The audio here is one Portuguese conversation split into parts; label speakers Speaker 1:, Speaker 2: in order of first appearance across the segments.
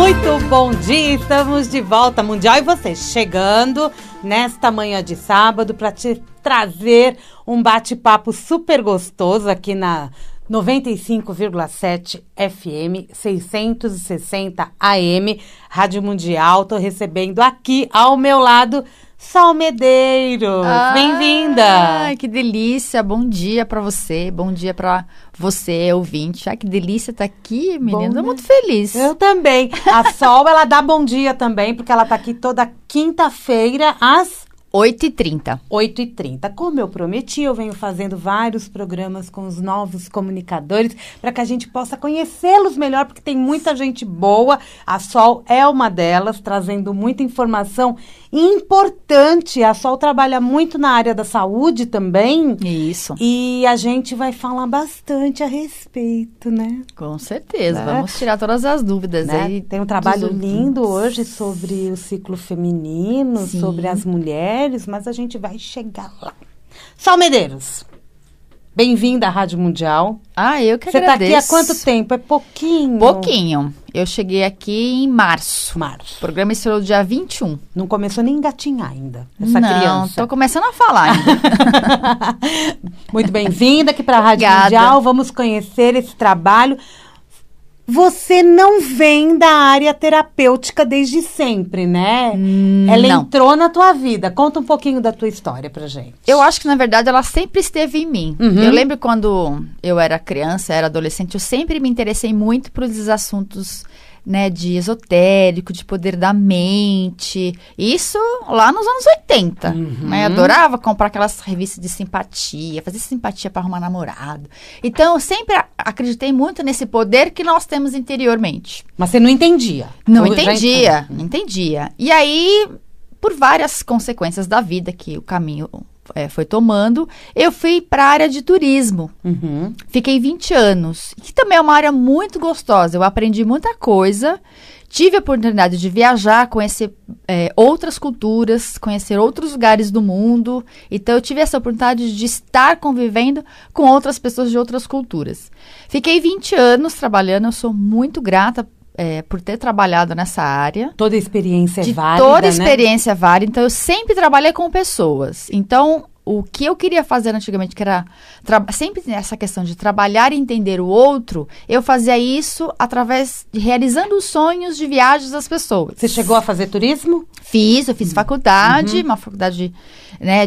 Speaker 1: Muito bom dia, estamos de volta, Mundial, e você chegando nesta manhã de sábado para te trazer um bate-papo super gostoso aqui na 95,7 FM, 660 AM, Rádio Mundial. Estou recebendo aqui ao meu lado Sol Medeiros. Bem-vinda!
Speaker 2: Ai, que delícia! Bom dia para você, bom dia para você, ouvinte. Ai, que delícia estar aqui, menina. Estou muito feliz.
Speaker 1: Eu também. A Sol, ela dá bom dia também, porque ela está aqui toda quinta-feira às
Speaker 2: 8h30.
Speaker 1: 8h30. Como eu prometi, eu venho fazendo vários programas com os novos comunicadores para que a gente possa conhecê-los melhor, porque tem muita gente boa. A Sol é uma delas, trazendo muita informação importante. A Sol trabalha muito na área da saúde também.
Speaker 2: Isso.
Speaker 1: E a gente vai falar bastante a respeito, né?
Speaker 2: Com certeza. Vamos tirar todas as dúvidas aí.
Speaker 1: Tem um trabalho lindo hoje sobre o ciclo feminino,
Speaker 2: Sim,
Speaker 1: sobre as mulheres, mas a gente vai chegar lá. Sol Medeiros, bem-vinda à Rádio Mundial.
Speaker 2: Eu que
Speaker 1: agradeço. Você está aqui há quanto tempo? É pouquinho?
Speaker 2: Pouquinho. Eu cheguei aqui em março.
Speaker 1: Março.
Speaker 2: O programa estreou dia 21.
Speaker 1: Não começou nem a engatinhar ainda, essa criança.
Speaker 2: Não, estou começando a falar ainda.
Speaker 1: Muito bem-vinda aqui para a Rádio Mundial. Vamos conhecer esse trabalho. Você não vem da área terapêutica desde sempre, né? Ela entrou na tua vida. Conta um pouquinho da tua história pra gente.
Speaker 2: Eu acho que, na verdade, ela sempre esteve em mim. Eu lembro quando eu era criança, era adolescente, eu sempre me interessei muito por esses assuntos, né, de esotérico, de poder da mente. Isso lá nos anos 80. Né? Adorava comprar aquelas revistas de simpatia, fazer simpatia para arrumar namorado. Então, eu sempre acreditei muito nesse poder que nós temos interiormente.
Speaker 1: Mas você não entendia?
Speaker 2: Não entendia. E aí, por várias consequências da vida que o caminho foi tomando, eu fui para a área de turismo. Fiquei 20 anos. Que também é uma área muito gostosa. Eu aprendi muita coisa. Tive a oportunidade de viajar, conhecer outras culturas, conhecer outros lugares do mundo. Então, eu tive essa oportunidade de estar convivendo com outras pessoas de outras culturas. Fiquei 20 anos trabalhando. Eu sou muito grata por ter trabalhado nessa área.
Speaker 1: Toda experiência é válida,
Speaker 2: toda experiência é válida. Então, eu sempre trabalhei com pessoas. Então, o que eu queria fazer antigamente, que era sempre essa questão de trabalhar e entender o outro, eu fazia isso através de realizando os sonhos de viagens das pessoas.
Speaker 1: Você chegou a fazer turismo?
Speaker 2: Eu fiz faculdade, uma faculdade, né,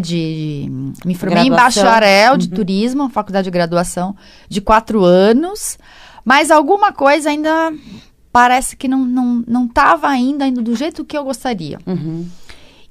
Speaker 2: me formei em bacharel de turismo, uma faculdade de graduação de 4 anos, mas alguma coisa ainda parece que não estava ainda indo do jeito que eu gostaria.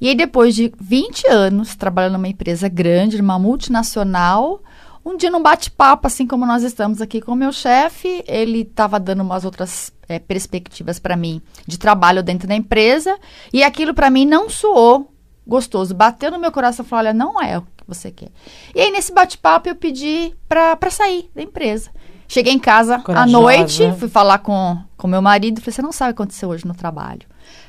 Speaker 2: E aí, depois de 20 anos trabalhando numa empresa grande, numa multinacional, um dia num bate-papo, assim como nós estamos aqui com o meu chefe, ele estava dando umas outras perspectivas para mim de trabalho dentro da empresa, e aquilo para mim não soou gostoso. Bateu no meu coração e falou, olha, não é o que você quer. E aí, nesse bate-papo, eu pedi para sair da empresa. Cheguei em casa à noite, fui falar com meu marido, falei, você não sabe o que aconteceu hoje no trabalho,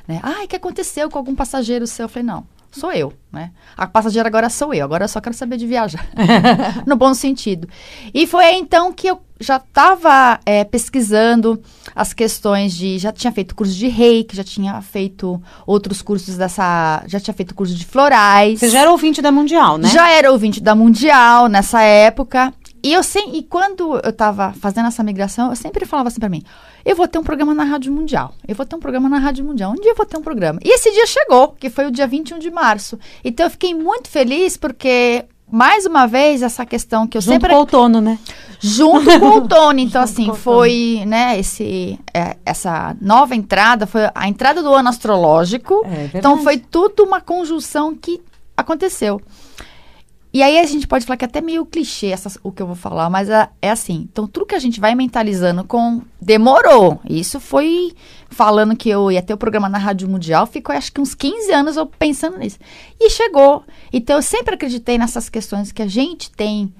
Speaker 2: né? O que aconteceu com algum passageiro seu? Eu falei, não, sou eu, né? A passageira agora sou eu, agora eu só quero saber de viajar, no bom sentido. E foi aí, então, que eu já estava pesquisando as questões já tinha feito curso de reiki, já tinha feito outros cursos já tinha feito curso de florais.
Speaker 1: Você já era ouvinte da Mundial, né? Já
Speaker 2: era ouvinte da Mundial nessa época. E quando eu estava fazendo essa migração, eu sempre falava assim para mim, eu vou ter um programa na Rádio Mundial, um dia eu vou ter um programa. E esse dia chegou, que foi o dia 21 de março. Então, eu fiquei muito feliz porque, mais uma vez, essa questão que eu sempre...
Speaker 1: Junto com o outono, né?
Speaker 2: Junto com o outono. Então, assim, foi, né, essa nova entrada, foi a entrada do ano astrológico. Então, foi tudo uma conjunção que aconteceu. E aí a gente pode falar que é até meio clichê o que eu vou falar, mas é assim. Então, tudo que a gente vai mentalizando demorou. Isso foi falando que eu ia ter o programa na Rádio Mundial, ficou acho que uns 15 anos eu pensando nisso. E chegou. Então, eu sempre acreditei nessas questões que a gente tem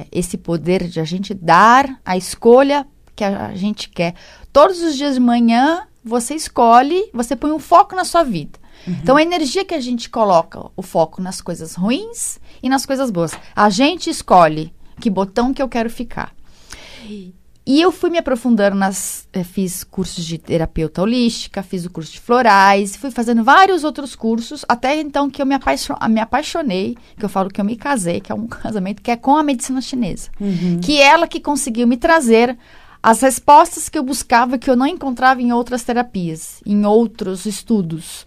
Speaker 2: esse poder de a gente dar a escolha que a gente quer. Todos os dias de manhã, você escolhe, você põe um foco na sua vida. Então, a energia que a gente coloca, o foco nas coisas ruins e nas coisas boas. A gente escolhe que botão que eu quero ficar. E eu fui me aprofundando fiz cursos de terapeuta holística, fiz o curso de florais, fui fazendo vários outros cursos, até então que eu me apaixonei, que eu falo que eu me casei, que é um casamento que é com a medicina chinesa. Que é ela que conseguiu me trazer as respostas que eu buscava, que eu não encontrava em outras terapias, em outros estudos.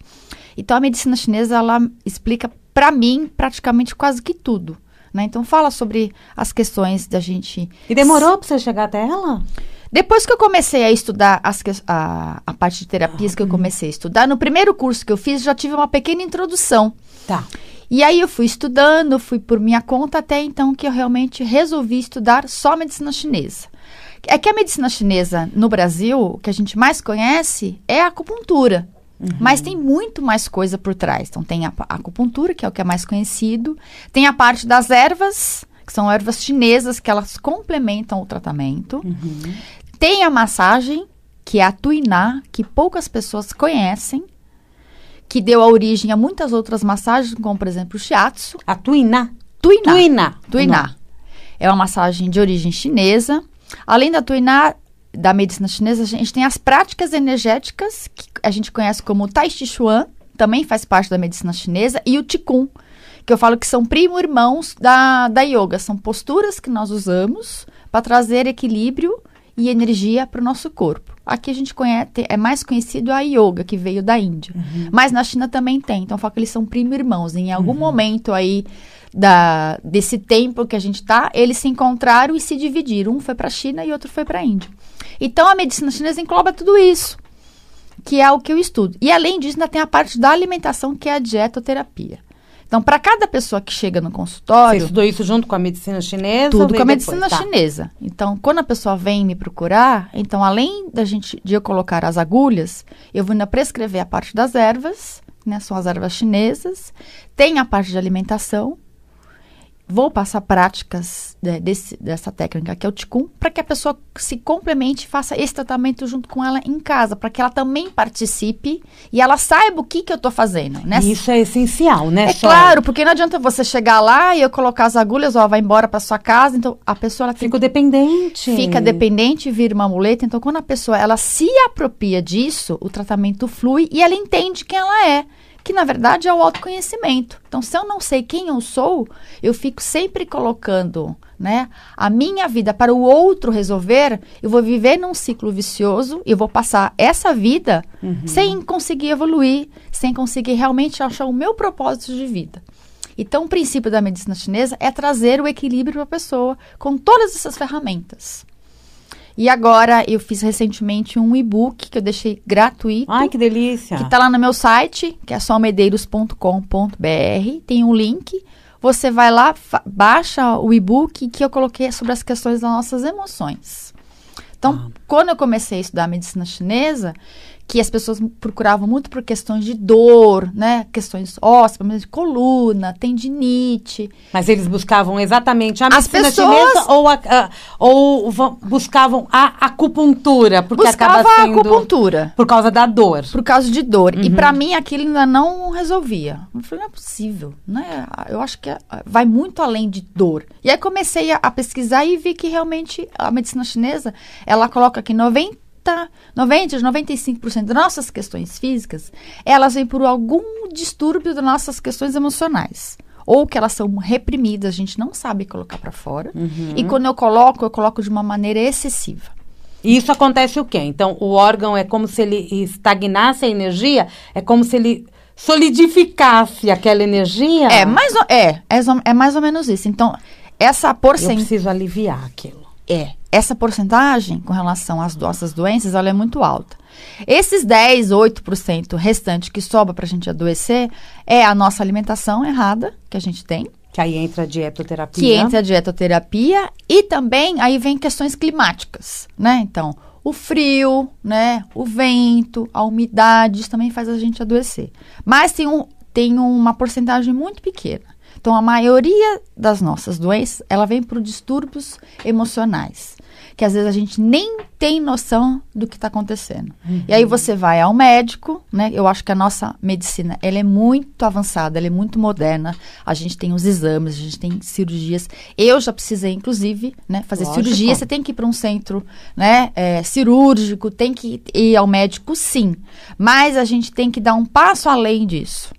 Speaker 2: Então, a medicina chinesa, ela explica para mim praticamente quase que tudo. Né? Então, fala sobre as questões da gente...
Speaker 1: E demorou para você chegar até ela?
Speaker 2: Depois que eu comecei a estudar a parte de terapias que eu comecei a estudar, no primeiro curso que eu fiz, já tive uma pequena introdução.
Speaker 1: Tá.
Speaker 2: E aí eu fui estudando, fui por minha conta, até então que eu realmente resolvi estudar só medicina chinesa. É que a medicina chinesa no Brasil, o que a gente mais conhece é a acupuntura. Mas tem muito mais coisa por trás. Então, tem a acupuntura, que é o que é mais conhecido. Tem a parte das ervas, que são ervas chinesas, que elas complementam o tratamento. Tem a massagem, que é a Tuiná, que poucas pessoas conhecem, que deu a origem a muitas outras massagens, como, por exemplo, o shiatsu.
Speaker 1: A Tuiná?
Speaker 2: Tuiná. É uma massagem de origem chinesa. Além da Tuiná, da medicina chinesa, a gente tem as práticas energéticas, que a gente conhece como Tai Chi Chuan, também faz parte da medicina chinesa, e o Qigong, que eu falo que são primo-irmãos da yoga. São posturas que nós usamos para trazer equilíbrio e energia para o nosso corpo. Aqui a gente conhece, é mais conhecido a yoga, que veio da Índia. Mas na China também tem, então eu falo que eles são primo-irmãos. Em algum momento aí desse tempo que a gente está, eles se encontraram e se dividiram. Um foi para a China e outro foi para a Índia. Então, a medicina chinesa engloba tudo isso, que é o que eu estudo. E, além disso, ainda tem a parte da alimentação, que é a dietoterapia. Então, para cada pessoa que chega no consultório...
Speaker 1: Você estudou isso junto com a medicina chinesa?
Speaker 2: Tudo com a medicina chinesa. Então, quando a pessoa vem me procurar, então, além de eu colocar as agulhas, eu vou ainda prescrever a parte das ervas, né? São as ervas chinesas. Tem a parte de alimentação. Vou passar práticas dessa técnica, que é o Qigong, para que a pessoa se complemente e faça esse tratamento junto com ela em casa, para que ela também participe e ela saiba o que eu estou fazendo. Né?
Speaker 1: Isso é essencial, né?
Speaker 2: É claro, porque não adianta você chegar lá e eu colocar as agulhas, vai embora para sua casa, então a pessoa... Ela
Speaker 1: fica dependente.
Speaker 2: Fica dependente, vira uma muleta. Então, quando a pessoa ela se apropria disso, o tratamento flui e ela entende quem ela é. Que, na verdade, é o autoconhecimento. Então, se eu não sei quem eu sou, eu fico sempre colocando, né, a minha vida para o outro resolver, eu vou viver num ciclo vicioso, eu vou passar essa vida sem conseguir evoluir, sem conseguir realmente achar o meu propósito de vida. Então, o princípio da medicina chinesa é trazer o equilíbrio para a pessoa com todas essas ferramentas. E agora, eu fiz recentemente um e-book que eu deixei gratuito.
Speaker 1: Ai, que delícia!
Speaker 2: Que está lá no meu site, que é solmedeiros.com.br. Tem um link. Você vai lá, baixa o e-book que eu coloquei sobre as questões das nossas emoções. Então, quando eu comecei a estudar medicina chinesa, que as pessoas procuravam muito por questões de dor, né? Questões ósseas, problemas de coluna, tendinite.
Speaker 1: Mas eles buscavam exatamente a medicina chinesa ou buscavam a acupuntura? Porque
Speaker 2: buscava
Speaker 1: acaba sendo
Speaker 2: a acupuntura.
Speaker 1: Por causa da dor.
Speaker 2: Por causa de dor. E para mim aquilo ainda não resolvia. Eu falei, não é possível, né? Eu acho que vai muito além de dor. E aí comecei a pesquisar e vi que realmente a medicina chinesa, ela coloca que 95% das nossas questões físicas, elas vêm por algum distúrbio das nossas questões emocionais. Ou que elas são reprimidas, a gente não sabe colocar para fora. E quando eu coloco de uma maneira excessiva.
Speaker 1: E isso acontece o quê? Então, o órgão é como se ele estagnasse a energia? É como se ele solidificasse aquela energia?
Speaker 2: É mais ou menos isso. Então, essa porcentagem...
Speaker 1: Eu preciso aliviar aquilo.
Speaker 2: Essa porcentagem com relação às nossas doenças, ela é muito alta. Esses 8% restante que sobra para a gente adoecer é a nossa alimentação errada que a gente tem.
Speaker 1: Que aí entra a dietoterapia.
Speaker 2: E também aí vem questões climáticas, né? Então, o frio, né? O vento, a umidade, isso também faz a gente adoecer. Mas tem uma porcentagem muito pequena. Então, a maioria das nossas doenças, ela vem por distúrbios emocionais, que às vezes a gente nem tem noção do que está acontecendo. E aí você vai ao médico, né? Eu acho que a nossa medicina, ela é muito avançada, ela é muito moderna. A gente tem os exames, a gente tem cirurgias. Eu já precisei, inclusive, né, fazer cirurgia. Você tem que ir para um centro, né, cirúrgico, tem que ir ao médico, sim. Mas a gente tem que dar um passo além disso.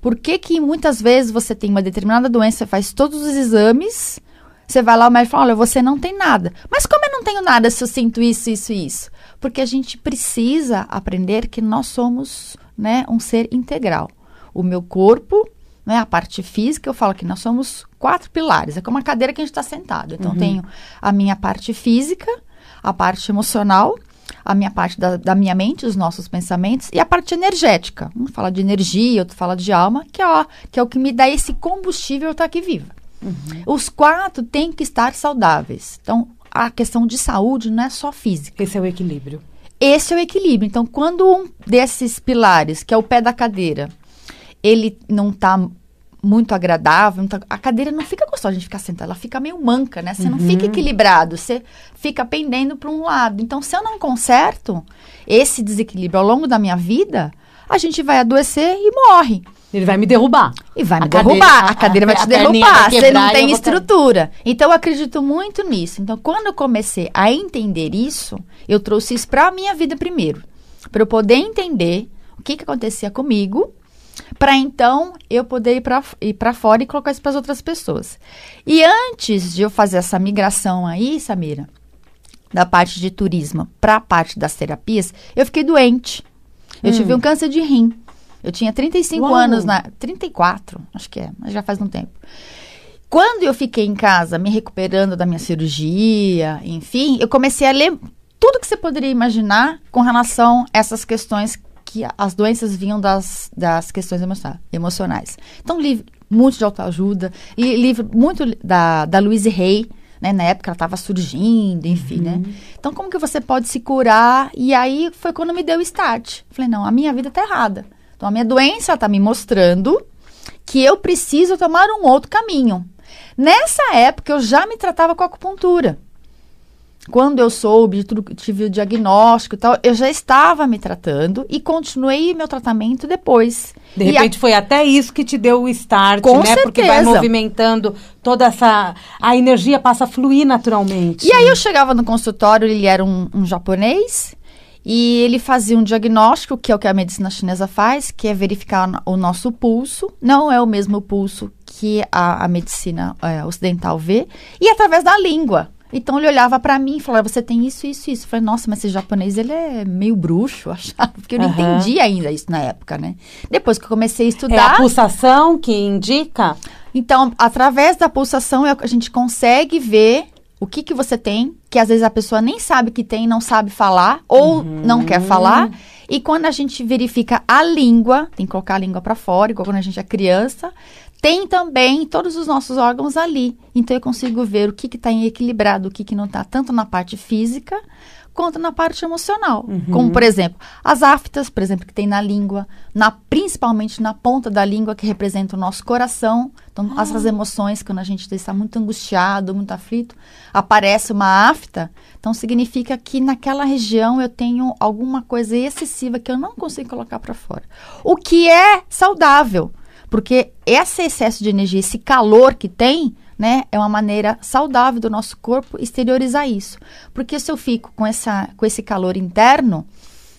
Speaker 2: Por que muitas vezes você tem uma determinada doença, você faz todos os exames, você vai lá, o médico fala, olha, você não tem nada. Mas como eu não tenho nada se eu sinto isso, isso e isso? Porque a gente precisa aprender que nós somos, né, um ser integral. O meu corpo, né, a parte física, eu falo que nós somos 4 pilares. É como a cadeira que a gente está sentado. Então, tenho a minha parte física, a parte emocional, a minha parte da minha mente, os nossos pensamentos, e a parte energética. Um fala de energia, outro fala de alma, que é o que me dá esse combustível estar aqui viva. Os 4 têm que estar saudáveis. Então, a questão de saúde não é só física.
Speaker 1: Esse é o equilíbrio.
Speaker 2: Esse é o equilíbrio. Então, quando um desses pilares, que é o pé da cadeira, ele não está muito agradável, a cadeira não fica gostosa, a gente fica sentada, ela fica meio manca, né? Você não fica equilibrado, você fica pendendo para um lado. Então, se eu não conserto esse desequilíbrio ao longo da minha vida, a gente vai adoecer e morre.
Speaker 1: Ele vai me derrubar.
Speaker 2: E vai me derrubar. A cadeira vai te derrubar. Você não tem estrutura. Então, eu acredito muito nisso. Então, quando eu comecei a entender isso, eu trouxe isso para a minha vida primeiro. Para eu poder entender o que acontecia comigo, para então eu poder ir para fora e colocar isso para as outras pessoas. E antes de eu fazer essa migração aí, Samira, da parte de turismo para a parte das terapias, eu fiquei doente. Eu tive um câncer de rim. Eu tinha 35 anos, 34, acho que mas já faz um tempo. Quando eu fiquei em casa, me recuperando da minha cirurgia, enfim, eu comecei a ler tudo que você poderia imaginar com relação a essas questões que as doenças vinham das questões emocionais. Então, livro muito de autoajuda, livro muito da Louise Hay, né? Na época ela estava surgindo, enfim, né? Então, como que você pode se curar? E aí foi quando me deu o start. Falei, não, a minha vida está errada. Então, a minha doença está me mostrando que eu preciso tomar um outro caminho. Nessa época, eu já me tratava com acupuntura. Quando eu soube, tive o diagnóstico e tal, eu já estava me tratando e continuei meu tratamento depois.
Speaker 1: De repente, foi até isso que te deu o start,
Speaker 2: com
Speaker 1: né?
Speaker 2: certeza.
Speaker 1: Porque vai movimentando toda essa... A energia passa a fluir naturalmente.
Speaker 2: E aí, eu chegava no consultório, ele era um japonês... E ele fazia um diagnóstico, que é o que a medicina chinesa faz, que é verificar o nosso pulso. Não é o mesmo pulso que a medicina ocidental vê. E através da língua. Então, ele olhava para mim e falava, você tem isso, isso, isso. Eu falei, nossa, mas esse japonês, ele é meio bruxo, achava. Porque eu não entendi ainda isso na época, né? Depois que eu comecei a estudar...
Speaker 1: É a pulsação que indica?
Speaker 2: Então, através da pulsação, a gente consegue ver... O que você tem, que às vezes a pessoa nem sabe que tem, não sabe falar, ou não quer falar. E quando a gente verifica a língua, tem que colocar a língua para fora, igual quando a gente é criança, tem também todos os nossos órgãos ali. Então, eu consigo ver o que está equilibrado, o que não está, tanto na parte física, quanto na parte emocional. Como, por exemplo, as aftas, por exemplo, que tem na língua, principalmente na ponta da língua, que representa o nosso coração. Então, essas emoções, quando a gente está muito angustiado, muito aflito, aparece uma afta, então significa que naquela região eu tenho alguma coisa excessiva que eu não consigo colocar para fora. O que é saudável, porque esse excesso de energia, esse calor que tem, né, é uma maneira saudável do nosso corpo exteriorizar isso. Porque se eu fico com esse calor interno,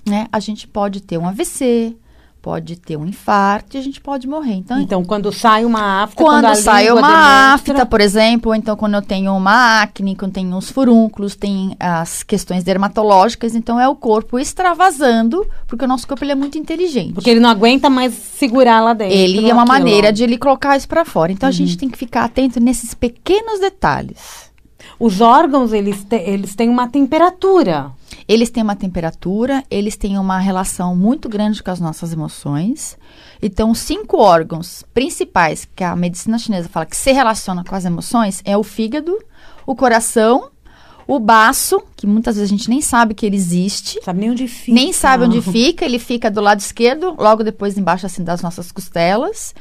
Speaker 2: né, a gente pode ter um AVC, pode ter um infarto e a gente pode morrer. Então
Speaker 1: quando sai uma afta...
Speaker 2: Quando sai uma afta, por exemplo, ou então quando eu tenho uma acne, quando tenho uns furúnculos, tem as questões dermatológicas, então é o corpo extravasando, porque o nosso corpo ele é muito inteligente.
Speaker 1: Porque ele não aguenta mais segurar lá dentro.
Speaker 2: Ele é uma maneira de ele colocar isso para fora. Então a gente tem que ficar atento nesses pequenos detalhes.
Speaker 1: Os órgãos, eles têm uma temperatura.
Speaker 2: Eles têm uma temperatura, eles têm uma relação muito grande com as nossas emoções. Então, os 5 órgãos principais que a medicina chinesa fala que se relaciona com as emoções é o fígado, o coração, o baço, que muitas vezes a gente nem sabe que ele existe.
Speaker 1: Sabe nem onde fica.
Speaker 2: Nem sabe onde fica, ele fica do lado esquerdo, logo depois embaixo assim das nossas costelas.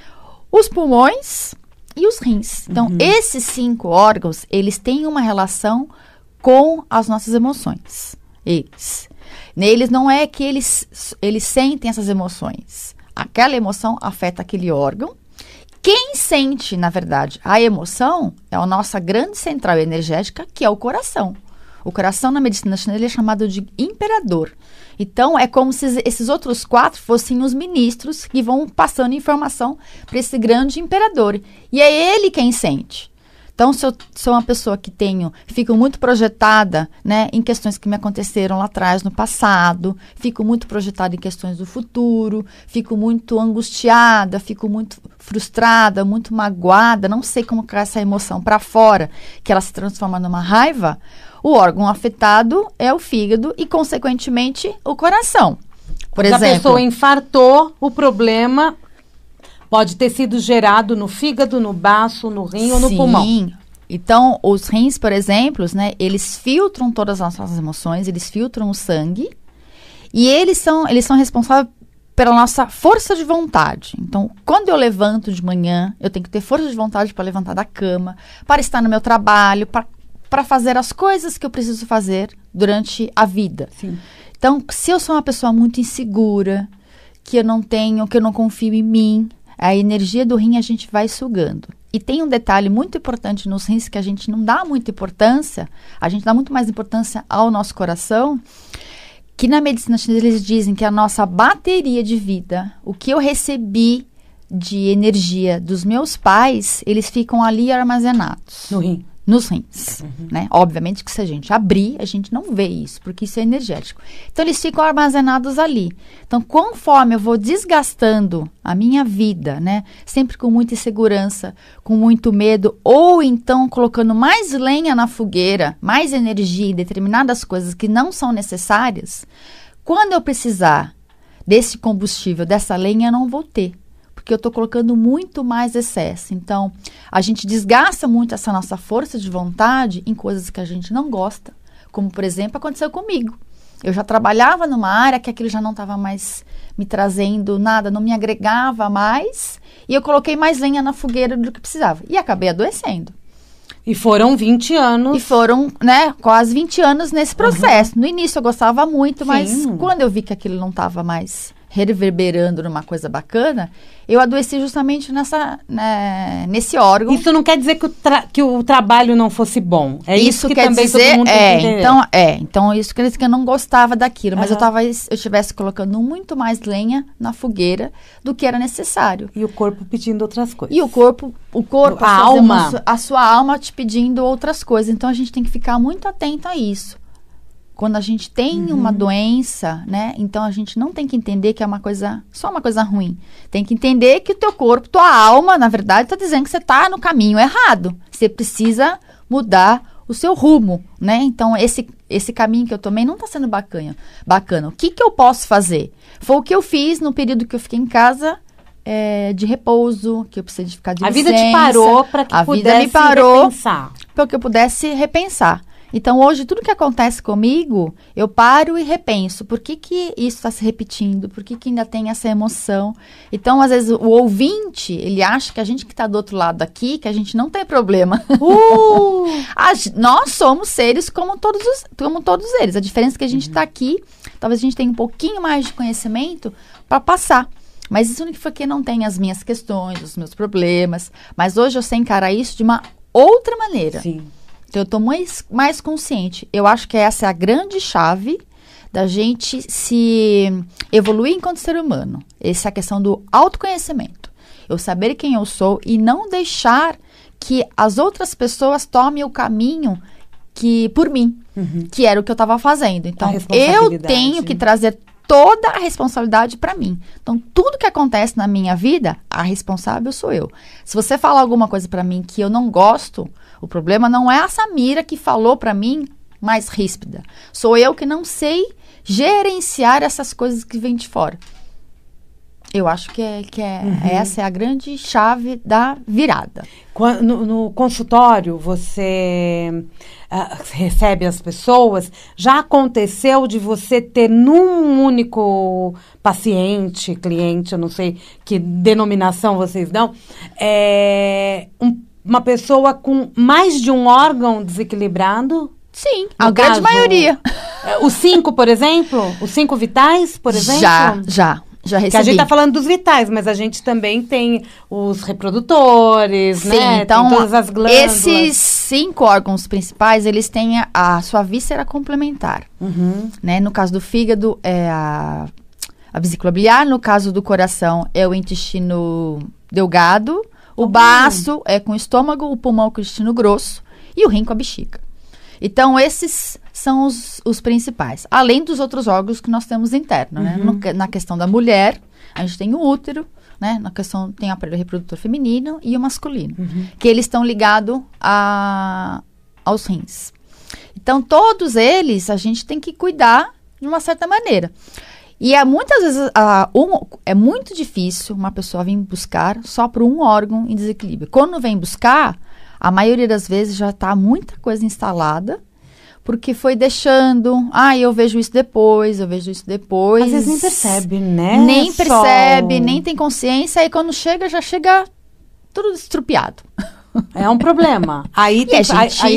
Speaker 2: Os pulmões, e os rins. Então, esses 5 órgãos, eles têm uma relação com as nossas emoções. Neles não é que eles sentem essas emoções. Aquela emoção afeta aquele órgão. Quem sente, na verdade, a emoção é a nossa grande central energética, que é o coração. O coração, na medicina chinesa, é chamado de imperador. Então, é como se esses outros 4 fossem os ministros que vão passando informação para esse grande imperador. E é ele quem sente. Então, se eu sou uma pessoa que fico muito projetada, né, em questões que me aconteceram lá atrás, no passado, fico muito projetada em questões do futuro, fico muito angustiada, fico muito frustrada, muito magoada, não sei como colocar essa emoção para fora, que ela se transforma numa raiva, o órgão afetado é o fígado e, consequentemente, o coração. Por exemplo,
Speaker 1: se a pessoa infartou, o problema pode ter sido gerado no fígado, no baço, no rim ou no pulmão. Sim.
Speaker 2: Então, os rins, por exemplo, né, eles filtram todas as nossas emoções, eles filtram o sangue e eles são responsáveis pela nossa força de vontade. Então, quando eu levanto de manhã, eu tenho que ter força de vontade para levantar da cama, para estar no meu trabalho, para fazer as coisas que eu preciso fazer durante a vida.
Speaker 1: Sim.
Speaker 2: Então, se eu sou uma pessoa muito insegura, que eu não confio em mim, a energia do rim a gente vai sugando. E tem um detalhe muito importante nos rins que a gente não dá muita importância, a gente dá muito mais importância ao nosso coração, que na medicina chinesa eles dizem que a nossa bateria de vida, o que eu recebi de energia dos meus pais, eles ficam ali armazenados.
Speaker 1: No rim.
Speaker 2: Nos rins, né? Obviamente que se a gente abrir, a gente não vê isso, porque isso é energético. Então, eles ficam armazenados ali. Então, conforme eu vou desgastando a minha vida, né? Sempre com muita insegurança, com muito medo, ou então colocando mais lenha na fogueira, mais energia em determinadas coisas que não são necessárias, quando eu precisar desse combustível, dessa lenha, eu não vou ter. Porque eu estou colocando muito mais excesso. Então, a gente desgasta muito essa nossa força de vontade em coisas que a gente não gosta. Como, por exemplo, aconteceu comigo. Eu já trabalhava numa área que aquilo já não estava mais me trazendo nada, não me agregava mais. E eu coloquei mais lenha na fogueira do que precisava. E acabei adoecendo.
Speaker 1: E foram 20 anos.
Speaker 2: E foram, né, quase 20 anos nesse processo. No início eu gostava muito, mas quando eu vi que aquilo não estava mais reverberando numa coisa bacana, eu adoeci justamente nesse órgão.
Speaker 1: Isso não quer dizer que o trabalho não fosse bom. É isso que
Speaker 2: quer
Speaker 1: também
Speaker 2: dizer,
Speaker 1: todo mundo tem que entender.
Speaker 2: Então isso quer dizer que eu não gostava daquilo, mas eu estivesse colocando muito mais lenha na fogueira do que era necessário.
Speaker 1: E o corpo pedindo outras coisas.
Speaker 2: E o corpo,
Speaker 1: a alma,
Speaker 2: a sua alma te pedindo outras coisas. Então a gente tem que ficar muito atento a isso. Quando a gente tem uma doença, né? Então a gente não tem que entender que é só uma coisa ruim. Tem que entender que o teu corpo, tua alma, na verdade, está dizendo que você está no caminho errado. Você precisa mudar o seu rumo, né? Então esse caminho que eu tomei não está sendo bacana. O que eu posso fazer? Foi o que eu fiz no período que eu fiquei em casa de repouso, que eu precisei de ficar de licença.
Speaker 1: A vida te parou para que pudesse repensar.
Speaker 2: Para que eu pudesse repensar. Então, hoje, tudo que acontece comigo, eu paro e repenso. Por que isso está se repetindo? Por que ainda tem essa emoção? Então, às vezes, o ouvinte, ele acha que a gente que está do outro lado aqui, que a gente não tem problema. Nós somos seres como todos eles. A diferença é que a gente está aqui, talvez a gente tenha um pouquinho mais de conhecimento para passar. Mas isso não é porque não tem as minhas questões, os meus problemas. Mas hoje eu sei encarar isso de uma outra maneira.
Speaker 1: Sim.
Speaker 2: Então, eu estou mais consciente. Eu acho que essa é a grande chave da gente se evoluir enquanto ser humano. Essa é a questão do autoconhecimento. Eu saber quem eu sou e não deixar que as outras pessoas tomem o caminho por mim, que era o que eu estava fazendo. Então, eu tenho que trazer toda a responsabilidade para mim. Então, tudo que acontece na minha vida, a responsável sou eu. Se você falar alguma coisa para mim que eu não gosto, o problema não é a Samira que falou para mim mais ríspida. Sou eu que não sei gerenciar essas coisas que vêm de fora. Eu acho que essa é a grande chave da virada.
Speaker 1: No consultório, você recebe as pessoas. Já aconteceu de você ter num único paciente, cliente, eu não sei que denominação vocês dão, uma pessoa com mais de um órgão desequilibrado?
Speaker 2: Sim, a grande maioria.
Speaker 1: Os 5, por exemplo? Os 5 vitais, por exemplo?
Speaker 2: Já recebi.
Speaker 1: Que a gente tá falando dos vitais, mas a gente também tem os reprodutores,
Speaker 2: sim,
Speaker 1: né?
Speaker 2: Então,
Speaker 1: tem todas as glândulas.
Speaker 2: Esses 5 órgãos principais, eles têm a sua víscera complementar. Né? No caso do fígado, é a vesícula biliar. No caso do coração, é o intestino delgado. O baço é com o estômago, o pulmão com o intestino grosso e o rim com a bexiga. Então, esses são os principais. Além dos outros órgãos que nós temos interno, né? Na questão da mulher, a gente tem o útero, né? Na questão, tem o aparelho reprodutor feminino e o masculino. Que eles estão ligados aos rins. Então, todos eles, a gente tem que cuidar de uma certa maneira. E muitas vezes, é muito difícil uma pessoa vir buscar só por um órgão em desequilíbrio. Quando vem buscar, a maioria das vezes já está muita coisa instalada, porque foi deixando, eu vejo isso depois. Às
Speaker 1: vezes nem percebe, né?
Speaker 2: Nem percebe, nem tem consciência, aí quando chega, já chega tudo estrupiado.
Speaker 1: É um problema. Aí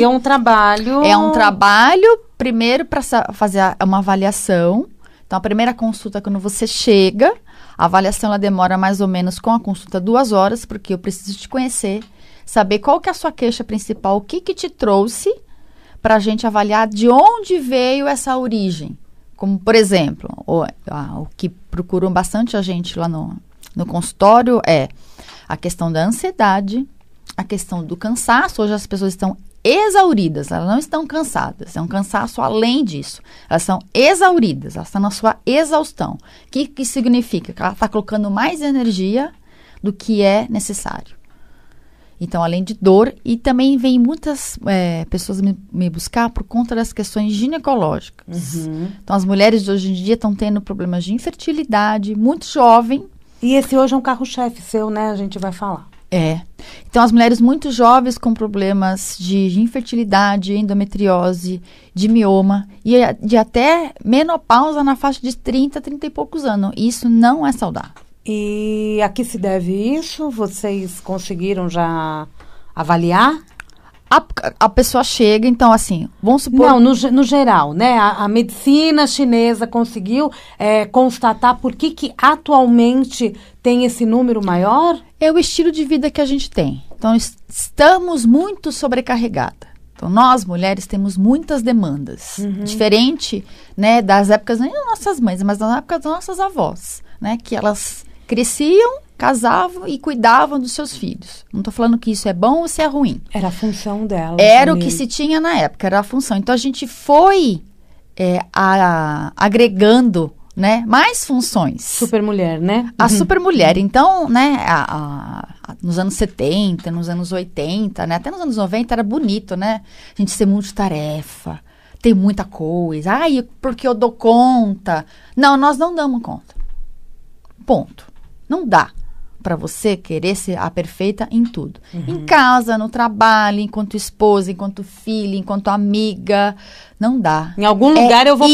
Speaker 1: é um trabalho...
Speaker 2: É um trabalho, primeiro, para fazer uma avaliação. Então, a primeira consulta, quando você chega, a avaliação ela demora mais ou menos com a consulta 2 horas, porque eu preciso te conhecer, saber qual que é a sua queixa principal, o que te trouxe, para a gente avaliar de onde veio essa origem. Como, por exemplo, o que procuram bastante a gente lá no consultório é a questão da ansiedade, a questão do cansaço. Hoje as pessoas estão exauridas, elas não estão cansadas, é um cansaço além disso. Elas são exauridas, elas estão na sua exaustão. O que significa? Que ela está colocando mais energia do que é necessário. Então, além de dor, e também vem muitas pessoas me buscar por conta das questões ginecológicas. Então, as mulheres de hoje em dia estão tendo problemas de infertilidade, muito jovem.
Speaker 1: E esse hoje é um carro-chefe seu, né? A gente vai falar.
Speaker 2: Então, as mulheres muito jovens com problemas de infertilidade, endometriose, de mioma, e de até menopausa na faixa de 30 e poucos anos. Isso não é saudável.
Speaker 1: E a que se deve isso? Vocês conseguiram já avaliar?
Speaker 2: A pessoa chega, então assim, vamos supor...
Speaker 1: Não, no geral, né? A medicina chinesa conseguiu constatar por que atualmente tem esse número maior?
Speaker 2: É o estilo de vida que a gente tem. Então, estamos muito sobrecarregadas. Então, nós, mulheres, temos muitas demandas. Diferente, né, das épocas, nem das nossas mães, mas das épocas das nossas avós, né? Que elas cresciam, casavam e cuidavam dos seus filhos. Não estou falando que isso é bom ou se é ruim.
Speaker 1: Era a função dela.
Speaker 2: Era o que se tinha na época, era a função. Então, a gente foi agregando, né, mais funções.
Speaker 1: Supermulher, né?
Speaker 2: A supermulher. Então, né, nos anos 70, nos anos 80, né, até nos anos 90 era bonito, né? A gente ser multitarefa, ter muita coisa. Porque eu dou conta. Não, nós não damos conta. Ponto. Não dá para você querer ser a perfeita em tudo. Em casa, no trabalho, enquanto esposa, enquanto filha, enquanto amiga. Não dá.
Speaker 1: Em algum lugar eu vou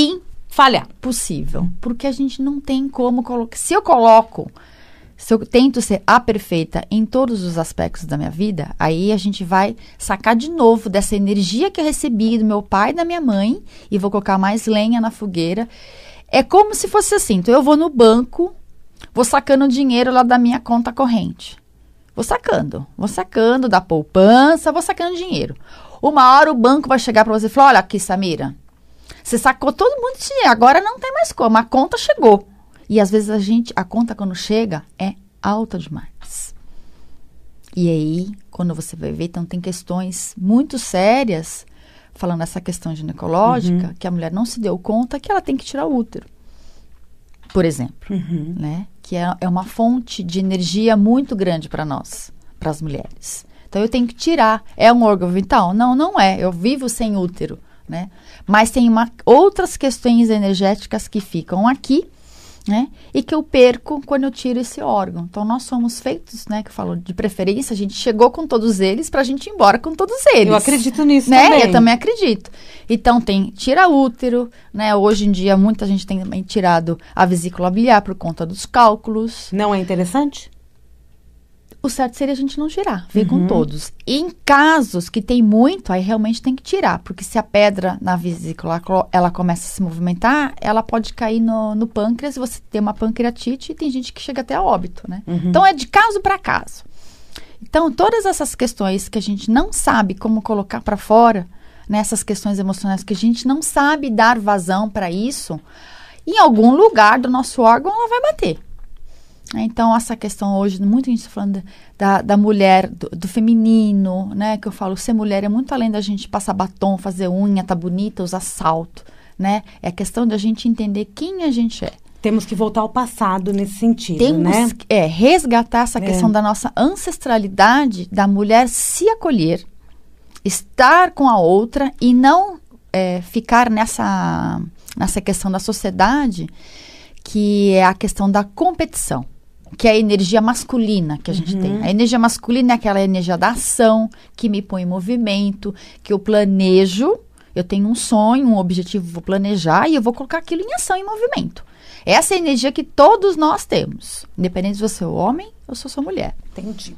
Speaker 1: falhar.
Speaker 2: Possível. Porque a gente não tem como colocar. Se eu tento ser a perfeita em todos os aspectos da minha vida, aí a gente vai sacar de novo dessa energia que eu recebi do meu pai e da minha mãe e vou colocar mais lenha na fogueira. É como se fosse assim. Então, eu vou no banco, vou sacando dinheiro lá da minha conta corrente. Vou sacando da poupança, vou sacando dinheiro. Uma hora o banco vai chegar para você e falar, olha aqui, Samira, você sacou todo mundo de dinheiro, agora não tem mais como, a conta chegou. E às vezes a conta quando chega é alta demais. E aí, quando você vai ver, então tem questões muito sérias, falando essa questão ginecológica, que a mulher não se deu conta que ela tem que tirar o útero. Por exemplo, né? Que é uma fonte de energia muito grande para nós, para as mulheres. Então, eu tenho que tirar. É um órgão vital? Não, não é. Eu vivo sem útero, né? Mas tem outras questões energéticas que ficam aqui né? E que eu perco quando eu tiro esse órgão. Então, nós somos feitos, né? Que eu falo de preferência, a gente chegou com todos eles pra gente ir embora com todos eles.
Speaker 1: Eu acredito nisso,
Speaker 2: né?
Speaker 1: também.
Speaker 2: Eu também acredito. Então, tem tira-útero, né? Hoje em dia, muita gente tem tirado a vesícula biliar por conta dos cálculos.
Speaker 1: Não é interessante?
Speaker 2: O certo seria a gente não tirar, ver com todos. E em casos que tem muito, aí realmente tem que tirar. Porque se a pedra na vesícula, ela começa a se movimentar, ela pode cair no pâncreas, você tem uma pancreatite e tem gente que chega até a óbito, né? Então, é de caso para caso. Então, todas essas questões que a gente não sabe como colocar para fora, né, essas questões emocionais que a gente não sabe dar vazão para isso, em algum lugar do nosso órgão ela vai bater. Então, essa questão hoje, muito a gente está falando da mulher, do feminino, né? Que eu falo, ser mulher é muito além da gente passar batom, fazer unha, tá bonita, usar salto, né? É a questão da gente entender quem a gente é.
Speaker 1: Temos que voltar ao passado nesse sentido,
Speaker 2: Temos
Speaker 1: né?
Speaker 2: Resgatar essa questão da nossa ancestralidade, da mulher se acolher, estar com a outra e não ficar nessa questão da sociedade, que é a questão da competição, que é a energia masculina que a gente tem. A energia masculina é aquela energia da ação, que me põe em movimento, que eu planejo, eu tenho um sonho, um objetivo, vou planejar e eu vou colocar aquilo em ação, em movimento. Essa é a energia que todos nós temos, independente se você é homem ou se eu sou mulher.
Speaker 1: Entendi.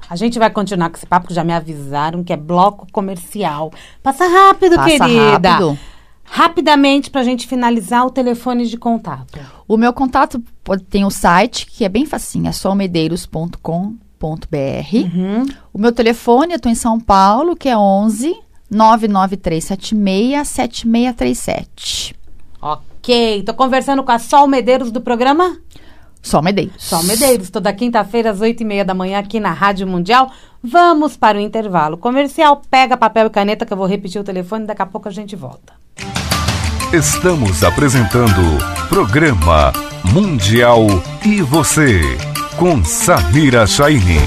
Speaker 1: A gente vai continuar com esse papo, que já me avisaram que é bloco comercial. Passa rápido, querida.
Speaker 2: Rápido.
Speaker 1: Rapidamente, para a gente finalizar, o telefone de contato.
Speaker 2: O meu contato tem o site, que é bem facinho, é solmedeiros.com.br. O meu telefone, eu estou em São Paulo, que é 11 99376 7637.
Speaker 1: Ok, estou conversando com a Sol Medeiros do programa?
Speaker 2: Sol Medeiros.
Speaker 1: Sol Medeiros, toda quinta-feira às 8h30 da manhã aqui na Rádio Mundial. Vamos para o intervalo comercial. Pega papel e caneta que eu vou repetir o telefone, daqui a pouco a gente volta.
Speaker 3: Estamos apresentando Programa Mundial e Você, com Samira Chaini.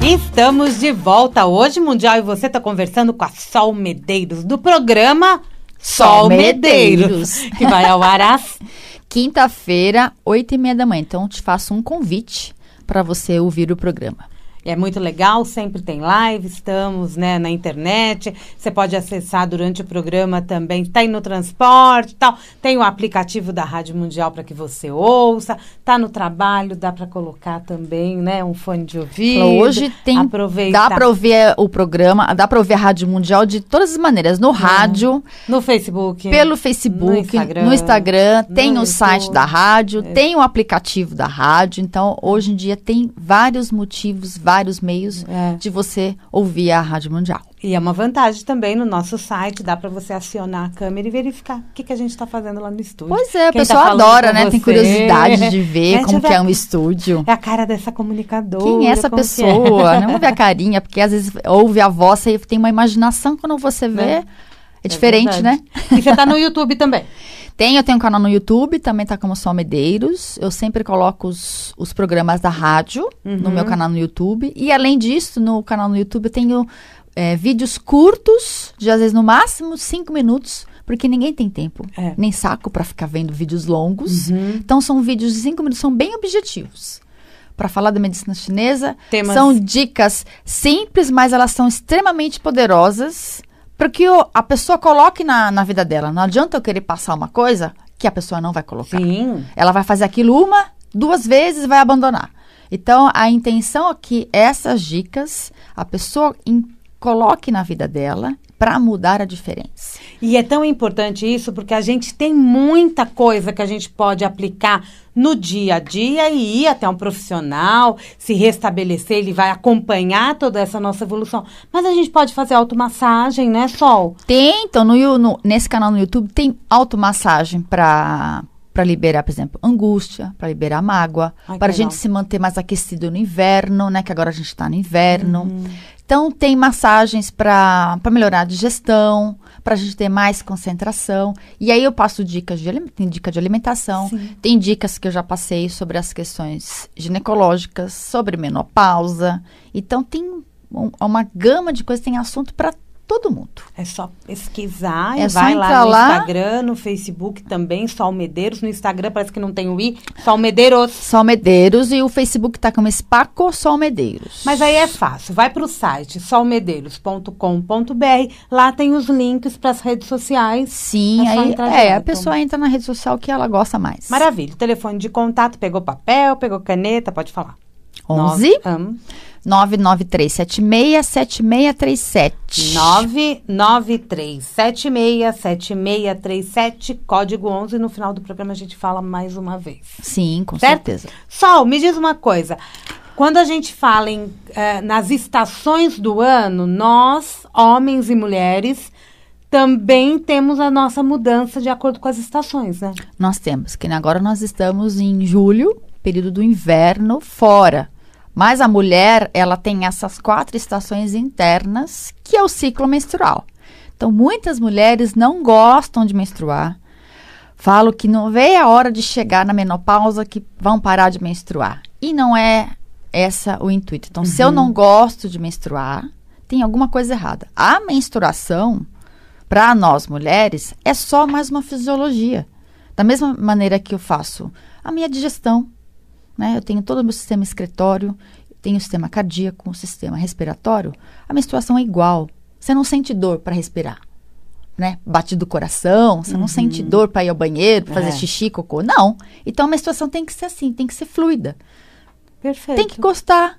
Speaker 1: Estamos de volta hoje, Mundial e Você está conversando com a Sol Medeiros do programa Sol Medeiros, que vai ao ar às
Speaker 2: quinta-feira, 8h30 da manhã. Então, te faço um convite para você ouvir o programa.
Speaker 1: É muito legal, sempre tem live, estamos, né, na internet, você pode acessar durante o programa também, está aí no transporte e tal, tem o aplicativo da Rádio Mundial para que você ouça, tá no trabalho, dá para colocar também, né, um fone de ouvido.
Speaker 2: Hoje dá para ouvir o programa, dá para ouvir a Rádio Mundial de todas as maneiras, no rádio,
Speaker 1: no Facebook,
Speaker 2: pelo Facebook, no Instagram, tem o site da rádio, tem o aplicativo da rádio, então hoje em dia tem vários motivos, vários meios de você ouvir a Rádio Mundial.
Speaker 1: E é uma vantagem também no nosso site, dá para você acionar a câmera e verificar o que a gente está fazendo lá no estúdio.
Speaker 2: Pois é, a pessoa adora, né? Tem curiosidade de ver como que é um estúdio.
Speaker 1: É a cara dessa comunicadora.
Speaker 2: Quem é essa pessoa? Não vou ver a carinha, porque às vezes ouve a voz e tem uma imaginação, quando você vê, é diferente, né?
Speaker 1: E você está no YouTube também?
Speaker 2: Eu tenho um canal no YouTube, também tá como Sol Medeiros. Eu sempre coloco os programas da rádio no meu canal no YouTube. E além disso, no canal no YouTube eu tenho vídeos curtos, de às vezes no máximo 5 minutos, porque ninguém tem tempo, nem saco para ficar vendo vídeos longos. Então são vídeos de 5 minutos, são bem objetivos. Para falar da medicina chinesa, são dicas simples, mas elas são extremamente poderosas, para que a pessoa coloque na vida dela. Não adianta eu querer passar uma coisa que a pessoa não vai colocar.
Speaker 1: Sim.
Speaker 2: Ela vai fazer aquilo 1, 2 vezes e vai abandonar. Então, a intenção é que essas dicas a pessoa coloque na vida dela para mudar a diferença.
Speaker 1: E é tão importante isso porque a gente tem muita coisa que a gente pode aplicar no dia a dia e ir até um profissional, se restabelecer, ele vai acompanhar toda essa nossa evolução. Mas a gente pode fazer automassagem, né, Sol?
Speaker 2: Tem, então nesse canal no YouTube tem automassagem para liberar, por exemplo, angústia, para liberar mágoa, para a gente se manter mais aquecido no inverno, né, que agora a gente está no inverno. Então, tem massagens para melhorar a digestão, para a gente ter mais concentração. E aí eu passo dicas tem dica de alimentação, tem dicas que eu já passei sobre as questões ginecológicas, sobre menopausa. Então, tem uma gama de coisas, tem assunto para todo mundo.
Speaker 1: É só pesquisar
Speaker 2: É
Speaker 1: e
Speaker 2: só
Speaker 1: vai lá
Speaker 2: entrar
Speaker 1: no
Speaker 2: lá.
Speaker 1: Instagram, no Facebook também, Sol Medeiros. No Instagram parece que não tem o I, Sol Medeiros.
Speaker 2: Sol Medeiros, e o Facebook tá como Spaco Sol Medeiros.
Speaker 1: Mas aí é fácil, vai para o site solmedeiros.com.br, lá tem os links para as redes sociais.
Speaker 2: Sim,
Speaker 1: É só
Speaker 2: aí
Speaker 1: entrar
Speaker 2: a
Speaker 1: direto.
Speaker 2: pessoa entra na rede social que ela gosta mais.
Speaker 1: Maravilha, telefone de contato, pegou papel, pegou caneta, pode falar.
Speaker 2: 11 993767637.
Speaker 1: 993767637, código 11. No final do programa a gente fala mais uma vez.
Speaker 2: Sim, com
Speaker 1: Certo?
Speaker 2: certeza.
Speaker 1: Sol, me diz uma coisa. Quando a gente fala nas estações do ano, nós, homens e mulheres, também temos a nossa mudança de acordo com as estações, né?
Speaker 2: Nós temos, que agora nós estamos em julho, período do inverno, fora. Mas a mulher, ela tem essas 4 estações internas, que é o ciclo menstrual. Então, muitas mulheres não gostam de menstruar. Falam que não veio a hora de chegar na menopausa que vão parar de menstruar. E não é essa o intuito. Então, se eu não gosto de menstruar, tem alguma coisa errada. A menstruação, para nós mulheres, é só mais uma fisiologia. Da mesma maneira que eu faço a minha digestão, né? Eu tenho todo o meu sistema excretório, tenho o sistema cardíaco, o sistema respiratório. A menstruação é igual. Você não sente dor para respirar, né? Bate do coração, você não sente dor para ir ao banheiro, pra fazer xixi, cocô. Não. Então, a menstruação tem que ser assim, tem que ser fluida.
Speaker 1: Perfeito.
Speaker 2: Tem que gostar.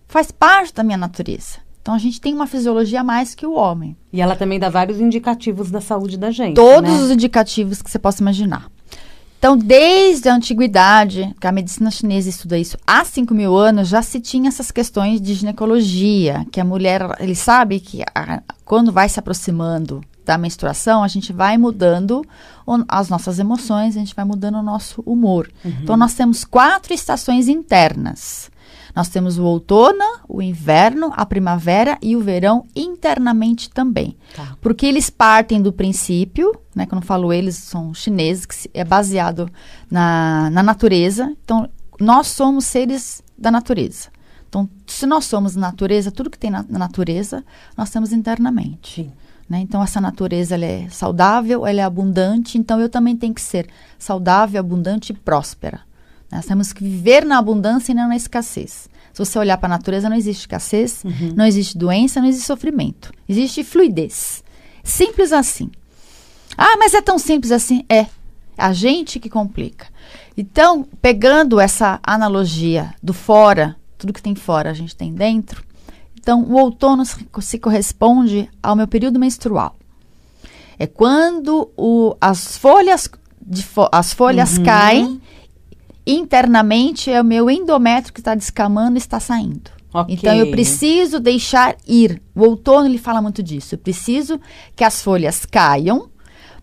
Speaker 2: Faz parte da minha natureza. Então, a gente tem uma fisiologia a mais que o homem.
Speaker 1: E ela também dá vários indicativos da saúde da gente,
Speaker 2: Todos
Speaker 1: né?
Speaker 2: os indicativos que você possa imaginar. Então, desde a antiguidade, que a medicina chinesa estuda isso, há 5.000 anos já se tinha essas questões de ginecologia, que a mulher, ele sabe que quando vai se aproximando da menstruação, a gente vai mudando as nossas emoções, a gente vai mudando o nosso humor. Então, nós temos 4 estações internas. Nós temos o outono, o inverno, a primavera e o verão internamente também.
Speaker 1: Tá.
Speaker 2: Porque eles partem do princípio, né, quando eu falo eles, são chineses, que é baseado na natureza. Então, nós somos seres da natureza. Então, se nós somos natureza, tudo que tem na natureza, nós temos internamente.
Speaker 1: Sim.
Speaker 2: Né? Então, essa natureza ela é saudável, ela é abundante, então eu também tenho que ser saudável, abundante e próspera. Nós temos que viver na abundância e não na escassez. Se você olhar para a natureza, não existe escassez, não existe doença, não existe sofrimento. Existe fluidez. Simples assim. Ah, mas é tão simples assim? É. A gente que complica. Então, pegando essa analogia do fora, tudo que tem fora a gente tem dentro. Então, o outono se corresponde ao meu período menstrual. É quando as folhas caem. Internamente é o meu endométrio que está descamando e está saindo.
Speaker 1: Okay.
Speaker 2: Então, eu preciso deixar ir. O outono, ele fala muito disso. Eu preciso que as folhas caiam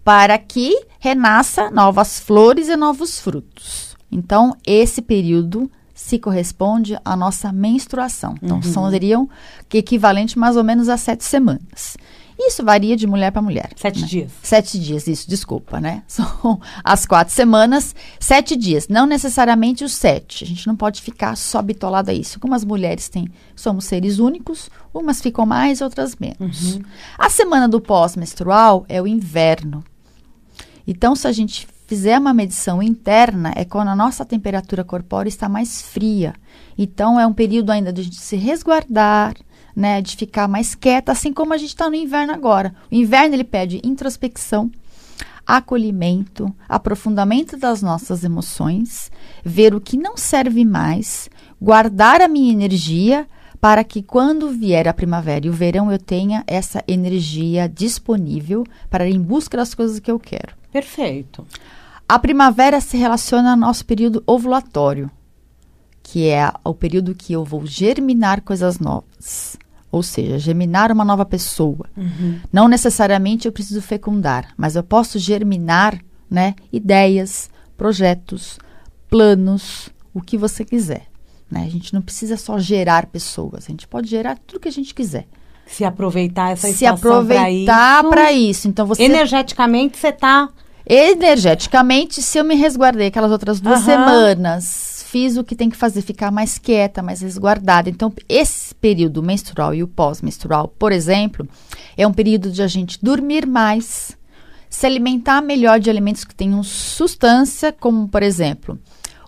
Speaker 2: para que renasça novas flores e novos frutos. Então, esse período se corresponde à nossa menstruação. Então, seriam equivalente mais ou menos a 7 semanas. Isso varia de mulher para mulher.
Speaker 1: 7
Speaker 2: né?
Speaker 1: dias.
Speaker 2: 7 dias, isso, desculpa, né? São as 4 semanas, 7 dias. Não necessariamente os 7. A gente não pode ficar só bitolado a isso. Como as mulheres somos seres únicos, umas ficam mais, outras menos. A semana do pós-menstrual é o inverno. Então, se a gente fizer uma medição interna, é quando a nossa temperatura corpórea está mais fria. Então, é um período ainda de a gente se resguardar, né, de ficar mais quieta, assim como a gente está no inverno agora. O inverno, ele pede introspecção, acolhimento, aprofundamento das nossas emoções, ver o que não serve mais, guardar a minha energia para que quando vier a primavera e o verão eu tenha essa energia disponível para ir em busca das coisas que eu quero.
Speaker 1: Perfeito.
Speaker 2: A primavera se relaciona ao nosso período ovulatório, que é o período que eu vou germinar coisas novas. Ou seja, germinar uma nova pessoa. Não necessariamente eu preciso fecundar, mas eu posso germinar, né, ideias, projetos, planos, o que você quiser. Né? A gente não precisa só gerar pessoas, a gente pode gerar tudo que a gente quiser.
Speaker 1: Se aproveitar essa
Speaker 2: Se
Speaker 1: estação
Speaker 2: aproveitar para isso. Então, você...
Speaker 1: Energeticamente, você está...
Speaker 2: Energeticamente, se eu me resguardei aquelas outras 2 semanas, fiz o que tem que fazer, ficar mais quieta, mais resguardada. Então, esse período menstrual e o pós-menstrual, por exemplo, é um período de a gente dormir mais, se alimentar melhor de alimentos que tenham substância, como, por exemplo,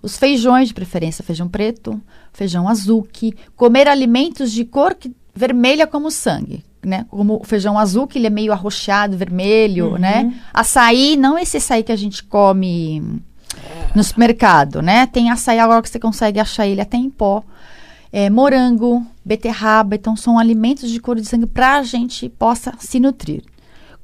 Speaker 2: os feijões, de preferência feijão preto, feijão azuki, comer alimentos de cor vermelha como sangue, né? Como o feijão azul, que ele é meio arroxeado, vermelho, né? Açaí, não esse açaí que a gente come no supermercado, né? Tem açaí agora que você consegue achar ele até em pó. Morango, beterraba, então são alimentos de cor de sangue para a gente possa se nutrir.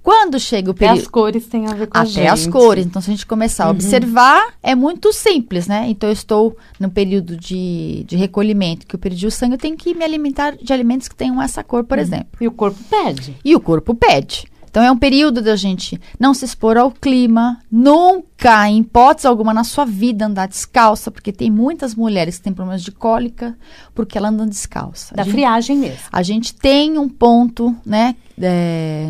Speaker 2: Quando chega o período...
Speaker 1: Até as cores têm a ver com a gente.
Speaker 2: Até as cores. Então, se a gente começar a observar, é muito simples, né? Então, eu estou no período de recolhimento, que eu perdi o sangue, eu tenho que me alimentar de alimentos que tenham essa cor, por exemplo.
Speaker 1: E o corpo pede.
Speaker 2: E o corpo pede. Então, é um período da gente não se expor ao clima, nunca, em hipótese alguma, na sua vida, andar descalça, porque tem muitas mulheres que têm problemas de cólica, porque elas andam descalça.
Speaker 1: Da friagem mesmo.
Speaker 2: A gente tem um ponto, né,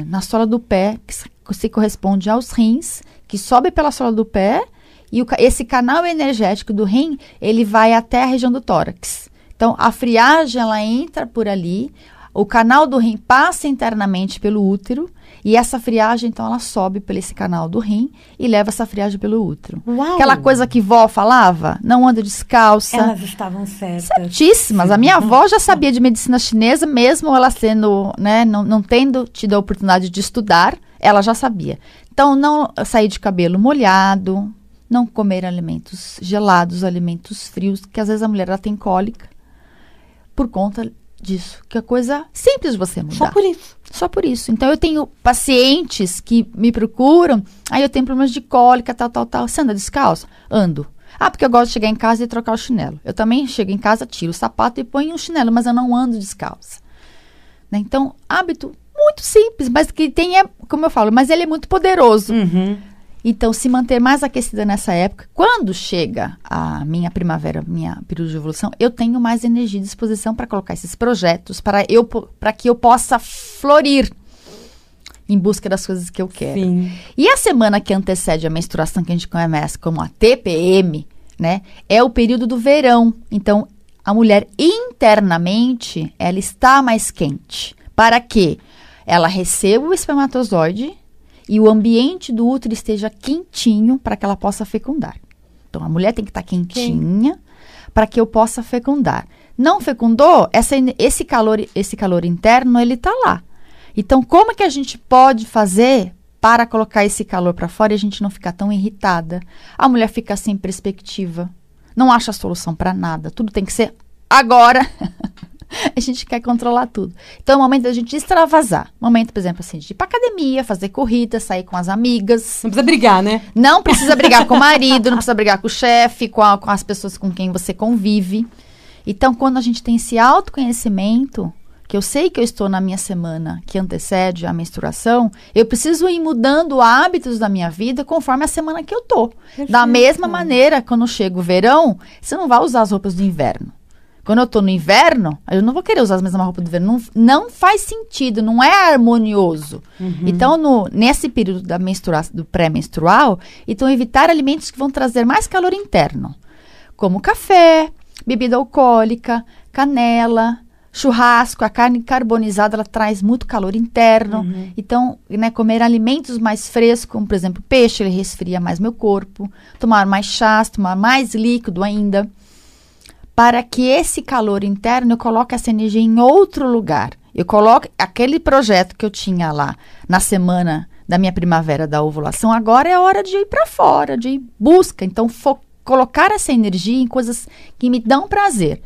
Speaker 2: na sola do pé, que se corresponde aos rins, que sobe pela sola do pé, e esse canal energético do rim, ele vai até a região do tórax. Então, a friagem, ela entra por ali, o canal do rim passa internamente pelo útero, e essa friagem, então, ela sobe por esse canal do rim e leva essa friagem pelo útero.
Speaker 1: Uau.
Speaker 2: Aquela coisa que vó falava, não anda descalça.
Speaker 1: Elas estavam certas.
Speaker 2: Certíssimas. A minha avó já sabia de medicina chinesa, mesmo ela sendo, né, não tendo tido a oportunidade de estudar, ela já sabia. Então, não sair de cabelo molhado, não comer alimentos gelados, alimentos frios, que às vezes a mulher ela tem cólica por conta disso, que é coisa simples você mudar.
Speaker 1: Só por isso.
Speaker 2: Só por isso. Então, eu tenho pacientes que me procuram, aí eu tenho problemas de cólica, tal. Você anda descalço? Ando. Ah, porque eu gosto de chegar em casa e trocar o chinelo. Eu também chego em casa, tiro o sapato e ponho um chinelo, mas eu não ando descalça. Né? Então, hábito muito simples, mas que tem, como eu falo, mas ele é muito poderoso. Então, se manter mais aquecida nessa época, quando chega a minha primavera, minha período de evolução, eu tenho mais energia e disposição para colocar esses projetos, para que eu possa florir em busca das coisas que eu quero.
Speaker 1: Sim.
Speaker 2: E a semana que antecede a menstruação, que a gente conhece como a TPM, né, é o período do verão. Então, a mulher internamente, ela está mais quente. Para que ela receba o espermatozoide e o ambiente do útero esteja quentinho para que ela possa fecundar. Então, a mulher tem que estar quentinha para que eu possa fecundar. Não fecundou, esse calor interno, ele está lá. Então, como que a gente pode fazer para colocar esse calor para fora e a gente não ficar tão irritada? A mulher fica sem perspectiva, não acha solução para nada, tudo tem que ser agora. A gente quer controlar tudo. Então, é o momento da gente extravasar. Momento, por exemplo, assim, de ir pra academia, fazer corrida, sair com as amigas.
Speaker 1: Não precisa brigar, né?
Speaker 2: Não precisa brigar com o marido, não precisa brigar com o chefe, com as pessoas com quem você convive. Então, quando a gente tem esse autoconhecimento, que eu sei que eu estou na minha semana que antecede a menstruação, eu preciso ir mudando hábitos da minha vida conforme a semana que eu tô. Perfeito. Da mesma maneira, quando chega o verão, você não vai usar as roupas do inverno. Quando eu tô no inverno, eu não vou querer usar as mesmas roupas do inverno. Não faz sentido, não é harmonioso. Então, nesse período do pré-menstrual, então evitar alimentos que vão trazer mais calor interno. Como café, bebida alcoólica, canela, churrasco. A carne carbonizada, ela traz muito calor interno. Então, né, comer alimentos mais frescos, como, por exemplo, peixe, ele resfria mais meu corpo. Tomar mais chás, tomar mais líquido ainda. Para que esse calor interno, eu coloque essa energia em outro lugar. Eu coloco aquele projeto que eu tinha lá na semana da minha primavera, da ovulação, agora é a hora de ir para fora, de busca. Então, colocar essa energia em coisas que me dão prazer.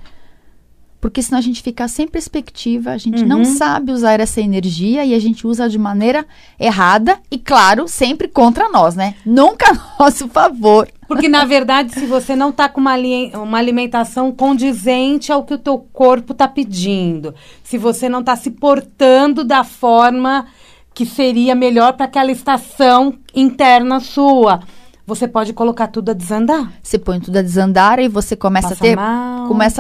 Speaker 2: Porque senão a gente fica sem perspectiva, a gente não sabe usar essa energia e a gente usa de maneira errada e, claro, sempre contra nós, né? Nunca a nosso favor.
Speaker 1: Porque, na verdade, se você não está com uma alimentação condizente ao que o teu corpo está pedindo, se você não está se portando da forma que seria melhor para aquela estação interna sua, você pode colocar tudo a desandar.
Speaker 2: Você põe tudo a desandar e você começa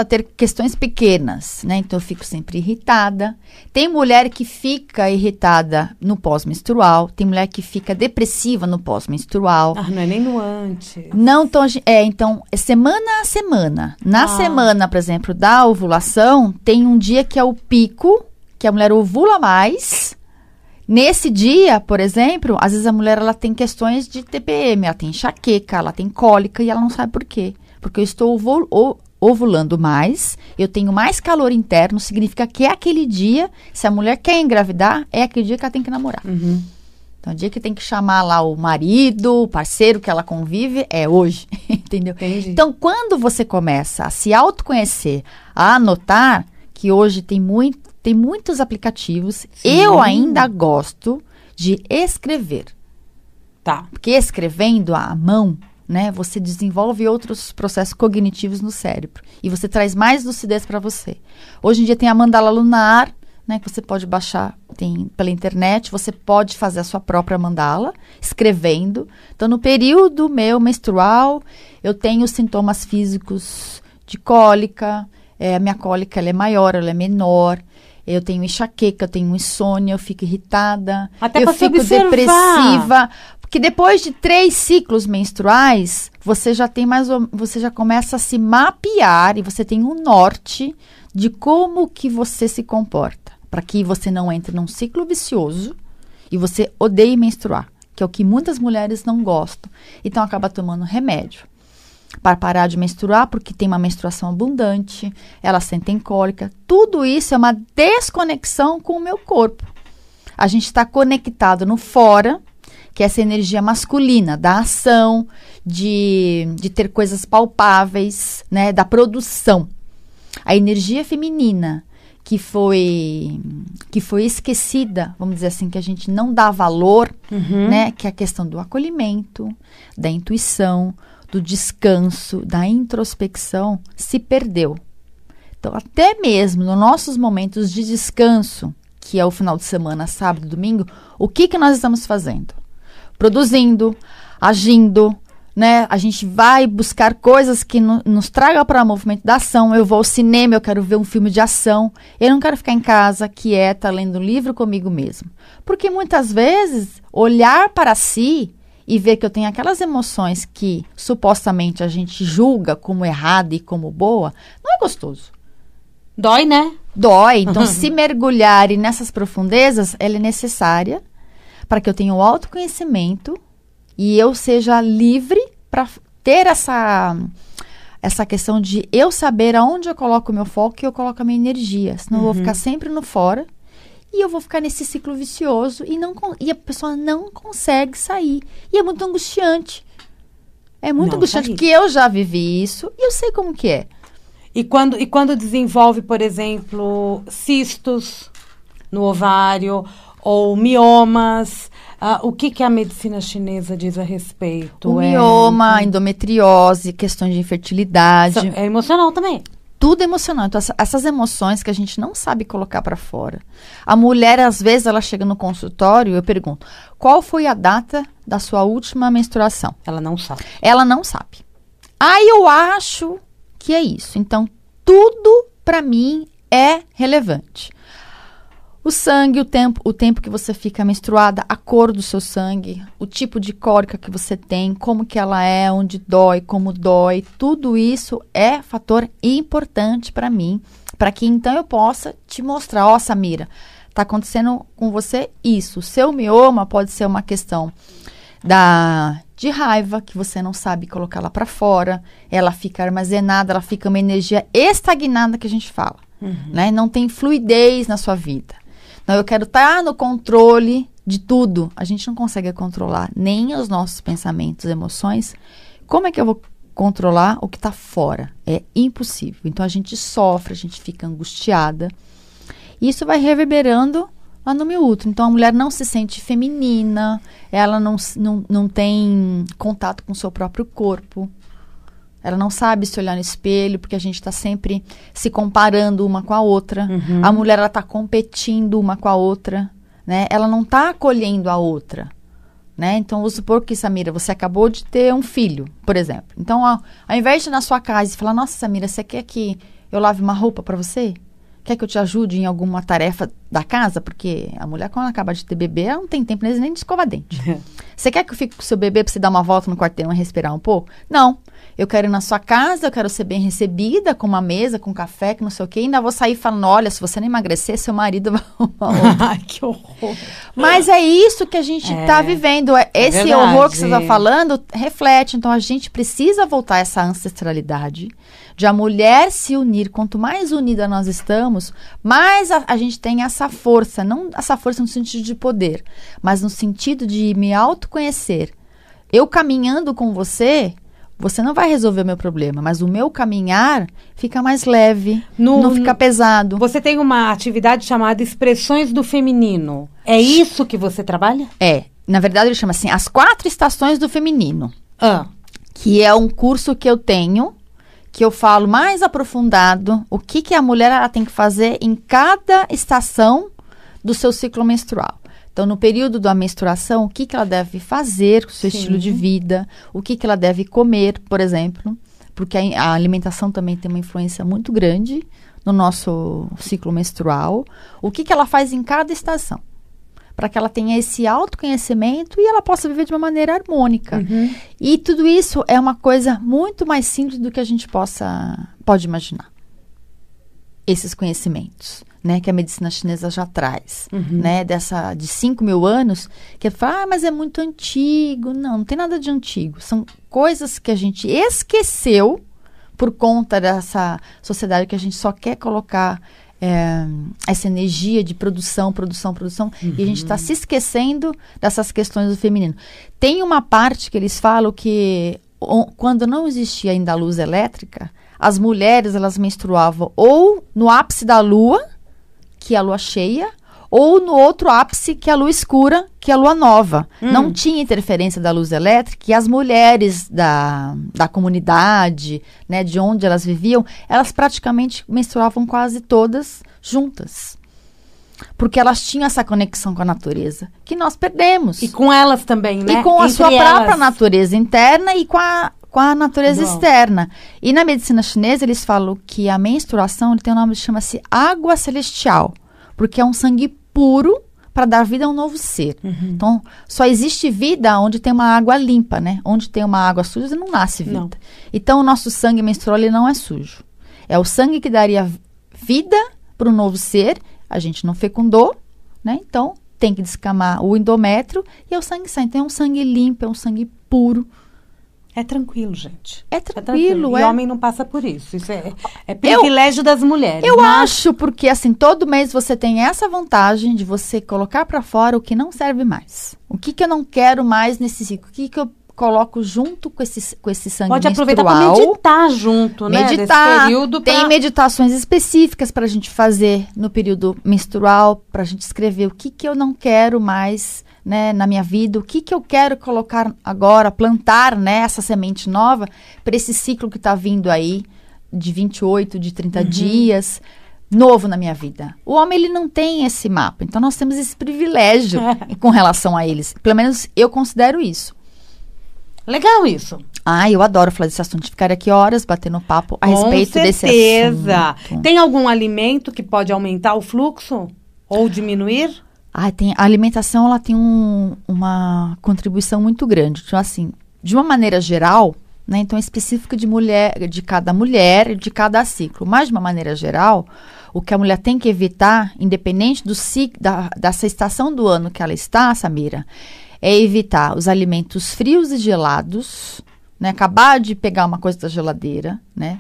Speaker 2: a ter questões pequenas, né? Então eu fico sempre irritada. Tem mulher que fica irritada no pós-menstrual, tem mulher que fica depressiva no pós-menstrual.
Speaker 1: Não é nem no antes.
Speaker 2: Não, então, semana a semana. Na semana, por exemplo, da ovulação, tem um dia que é o pico, que a mulher ovula mais. Nesse dia, por exemplo, às vezes a mulher ela tem questões de TPM, ela tem enxaqueca, ela tem cólica e ela não sabe por quê. Porque eu estou ovulando mais, eu tenho mais calor interno, significa que é aquele dia, se a mulher quer engravidar, é aquele dia que ela tem que namorar.
Speaker 1: Uhum.
Speaker 2: Então, o dia que tem que chamar lá o marido, o parceiro que ela convive, é hoje, entendeu?
Speaker 1: Entendi.
Speaker 2: Então, quando você começa a se autoconhecer, a notar que hoje tem muitos aplicativos. Sim. Eu ainda gosto de escrever.
Speaker 1: Tá.
Speaker 2: Porque escrevendo à mão, né, você desenvolve outros processos cognitivos no cérebro. E você traz mais lucidez para você. Hoje em dia tem a mandala lunar, né, que você pode baixar pela internet. Você pode fazer a sua própria mandala, escrevendo. Então, no período meu menstrual, eu tenho sintomas físicos de cólica. A minha cólica ela é maior, ela é menor. Eu tenho enxaqueca, eu tenho insônia, eu fico irritada,
Speaker 1: até
Speaker 2: eu fico depressiva. Porque depois de 3 ciclos menstruais, você já começa a se mapear e você tem um norte de como que você se comporta. Para que você não entre num ciclo vicioso e você odeie menstruar, que é o que muitas mulheres não gostam. Então, acaba tomando remédio para parar de menstruar, porque tem uma menstruação abundante, elas sentem cólica. Tudo isso é uma desconexão com o meu corpo. A gente está conectado no fora, que é essa energia masculina, da ação, de ter coisas palpáveis, né, da produção. A energia feminina, que foi esquecida, vamos dizer assim, que a gente não dá valor, né, que é a questão do acolhimento, da intuição, do descanso, da introspecção, se perdeu. Então, até mesmo nos nossos momentos de descanso, que é o final de semana, sábado, domingo, o que nós estamos fazendo? Produzindo, agindo, né? A gente vai buscar coisas que nos tragam para o movimento da ação. Eu vou ao cinema, eu quero ver um filme de ação. Eu não quero ficar em casa, quieta, lendo um livro comigo mesmo. Porque muitas vezes, olhar para si e ver que eu tenho aquelas emoções que supostamente a gente julga como errada e como boa, não é gostoso.
Speaker 1: Dói, né?
Speaker 2: Dói. Então, se mergulhar nessas profundezas, ela é necessária para que eu tenha o autoconhecimento e eu seja livre para ter essa questão de eu saber aonde eu coloco o meu foco e eu coloco a minha energia. Senão eu vou ficar sempre no fora. E eu vou ficar nesse ciclo vicioso e a pessoa não consegue sair. E é muito angustiante. É muito angustiante, porque eu já vivi isso e eu sei como que é.
Speaker 1: E quando desenvolve, por exemplo, cistos no ovário ou miomas, o que a medicina chinesa diz a respeito?
Speaker 2: O mioma, a endometriose, questões de infertilidade.
Speaker 1: É emocional também.
Speaker 2: Tudo emocional. Então, essas emoções que a gente não sabe colocar para fora. A mulher, às vezes, ela chega no consultório e eu pergunto, qual foi a data da sua última menstruação?
Speaker 1: Ela não sabe.
Speaker 2: Ela não sabe. Aí eu acho que é isso. Então, tudo para mim é relevante. O sangue, o tempo que você fica menstruada, a cor do seu sangue, o tipo de cólica que você tem, como que ela é, onde dói, como dói, tudo isso é fator importante para mim, para que então eu possa te mostrar, ó, Samira, tá acontecendo com você isso. O seu mioma pode ser uma questão de raiva, que você não sabe colocar ela para fora, ela fica armazenada, ela fica uma energia estagnada que a gente fala, né? Não tem fluidez na sua vida. Então, eu quero estar no controle de tudo. A gente não consegue controlar nem os nossos pensamentos, emoções. Como é que eu vou controlar o que está fora? É impossível. Então, a gente sofre, a gente fica angustiada. E isso vai reverberando lá no meu útero. Então, a mulher não se sente feminina, ela não tem contato com o seu próprio corpo. Ela não sabe se olhar no espelho, porque a gente está sempre se comparando uma com a outra. A mulher, ela está competindo uma com a outra, né? Ela não está acolhendo a outra. né? Então, vamos supor que, Samira, você acabou de ter um filho, por exemplo. Então, ao invés de ir na sua casa e falar, nossa, Samira, você quer que eu lave uma roupa para você? Quer que eu te ajude em alguma tarefa da casa? Porque a mulher, quando ela acaba de ter bebê, ela não tem tempo nem de escovar dente. Você quer que eu fique com o seu bebê para você dar uma volta no quarteirão e respirar um pouco? Não. Eu quero ir na sua casa, eu quero ser bem recebida, com uma mesa, com café, que não sei o quê. E ainda vou sair falando, olha, se você não emagrecer, seu marido vai arrumar.
Speaker 1: Ai, que horror.
Speaker 2: Mas é isso que a gente está vivendo. Esse
Speaker 1: verdade.
Speaker 2: Horror que você está falando reflete. Então, a gente precisa voltar a essa ancestralidade de a mulher se unir. Quanto mais unida nós estamos, mais a gente tem essa força. Não essa força no sentido de poder, mas no sentido de me autoconhecer. Eu caminhando com você não vai resolver o meu problema, mas o meu caminhar fica mais leve, não fica pesado.
Speaker 1: Você tem uma atividade chamada Expressões do Feminino. É isso que você trabalha?
Speaker 2: É. Na verdade, ele chama assim, As 4 Estações do Feminino. Que é um curso que eu tenho, que eu falo mais aprofundado, o que a mulher ela tem que fazer em cada estação do seu ciclo menstrual. Então, no período da menstruação, o que ela deve fazer com o seu estilo de vida, o que ela deve comer, por exemplo, porque a alimentação também tem uma influência muito grande no nosso ciclo menstrual, o que ela faz em cada estação, para que ela tenha esse autoconhecimento e ela possa viver de uma maneira harmônica. E tudo isso é uma coisa muito mais simples do que a gente pode imaginar. Esses conhecimentos, né, que a medicina chinesa já traz, né, de 5.000 anos, que fala, mas é muito antigo. Não tem nada de antigo. São coisas que a gente esqueceu por conta dessa sociedade que a gente só quer colocar essa energia de produção, e a gente está se esquecendo dessas questões do feminino. Tem uma parte que eles falam que quando não existia ainda a luz elétrica, as mulheres, elas menstruavam ou no ápice da lua, que é a lua cheia, ou no outro ápice, que é a lua escura, que é a lua nova. Não tinha interferência da luz elétrica, e as mulheres da comunidade, né, de onde elas viviam, elas praticamente menstruavam quase todas juntas. Porque elas tinham essa conexão com a natureza, que nós perdemos.
Speaker 1: E com elas também, né?
Speaker 2: E com a sua própria natureza interna e com a natureza externa. E na medicina chinesa, eles falam que a menstruação tem um nome que chama-se água celestial, porque é um sangue puro para dar vida a um novo ser. Então, só existe vida onde tem uma água limpa, né? Onde tem uma água suja, não nasce vida. Não. Então, o nosso sangue menstrual, ele não é sujo. É o sangue que daria vida para um novo ser. A gente não fecundou, né? Então, tem que descamar o endométrio e o sangue sai. Então, é um sangue limpo, é um sangue puro.
Speaker 1: É tranquilo, gente.
Speaker 2: É tranquilo.
Speaker 1: E homem não passa por isso. Isso é privilégio das mulheres.
Speaker 2: Eu acho, porque assim, todo mês você tem essa vantagem de você colocar para fora o que não serve mais. O que eu não quero mais nesse ciclo? O que eu coloco junto com esse sangue
Speaker 1: Pode
Speaker 2: menstrual?
Speaker 1: Aproveitar para meditar junto, né?
Speaker 2: Meditar.
Speaker 1: Desse período
Speaker 2: Tem meditações específicas para a gente fazer no período menstrual, para a gente escrever o que eu não quero mais, né, na minha vida, o que eu quero colocar agora, plantar, né, essa semente nova para esse ciclo que está vindo aí de 28, de 30 dias, novo na minha vida. O homem, ele não tem esse mapa, então nós temos esse privilégio com relação a eles. Pelo menos eu considero isso.
Speaker 1: Legal isso.
Speaker 2: Eu adoro falar desse assunto, ficar aqui horas batendo papo a respeito desse assunto.
Speaker 1: Com certeza. Tem algum alimento que pode aumentar o fluxo ou diminuir?
Speaker 2: A alimentação, ela tem uma contribuição muito grande. Então, assim, de uma maneira geral, né, então específico de cada mulher, de cada ciclo, mas de uma maneira geral, o que a mulher tem que evitar, independente do ciclo, dessa estação do ano que ela está, Samira, é evitar os alimentos frios e gelados, né, acabar de pegar uma coisa da geladeira, né?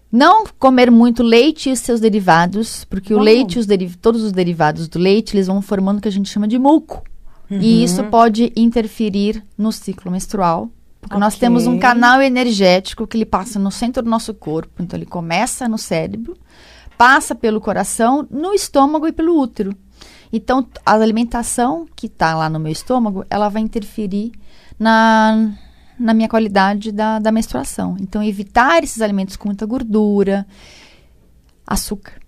Speaker 2: Não comer muito leite e os seus derivados, porque o leite, todos os derivados do leite, eles vão formando o que a gente chama de muco. E isso pode interferir no ciclo menstrual, porque nós temos um canal energético que ele passa no centro do nosso corpo. Então, ele começa no cérebro, passa pelo coração, no estômago e pelo útero. Então, a alimentação que está lá no meu estômago, ela vai interferir na minha qualidade da menstruação. Então, evitar esses alimentos com muita gordura, açúcar.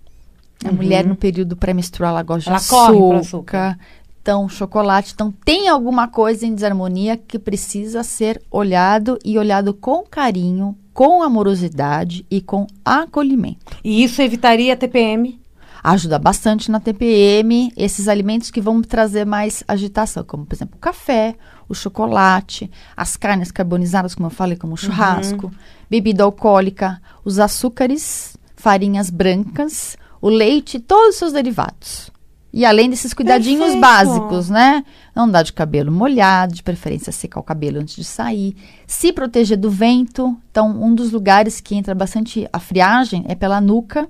Speaker 2: A mulher, no período pré-menstrual, ela gosta de açúcar. leitão, chocolate. Então, tem alguma coisa em desarmonia que precisa ser olhado e olhado com carinho, com amorosidade e com acolhimento.
Speaker 1: E isso evitaria a TPM?
Speaker 2: Ajuda bastante na TPM, esses alimentos que vão trazer mais agitação, como, por exemplo, o café, o chocolate, as carnes carbonizadas, como eu falei, como o churrasco, bebida alcoólica, os açúcares, farinhas brancas, o leite e todos os seus derivados. E além desses cuidadinhos básicos, né? Não andar de cabelo molhado, de preferência secar o cabelo antes de sair. Se proteger do vento. Então, um dos lugares que entra bastante a friagem é pela nuca.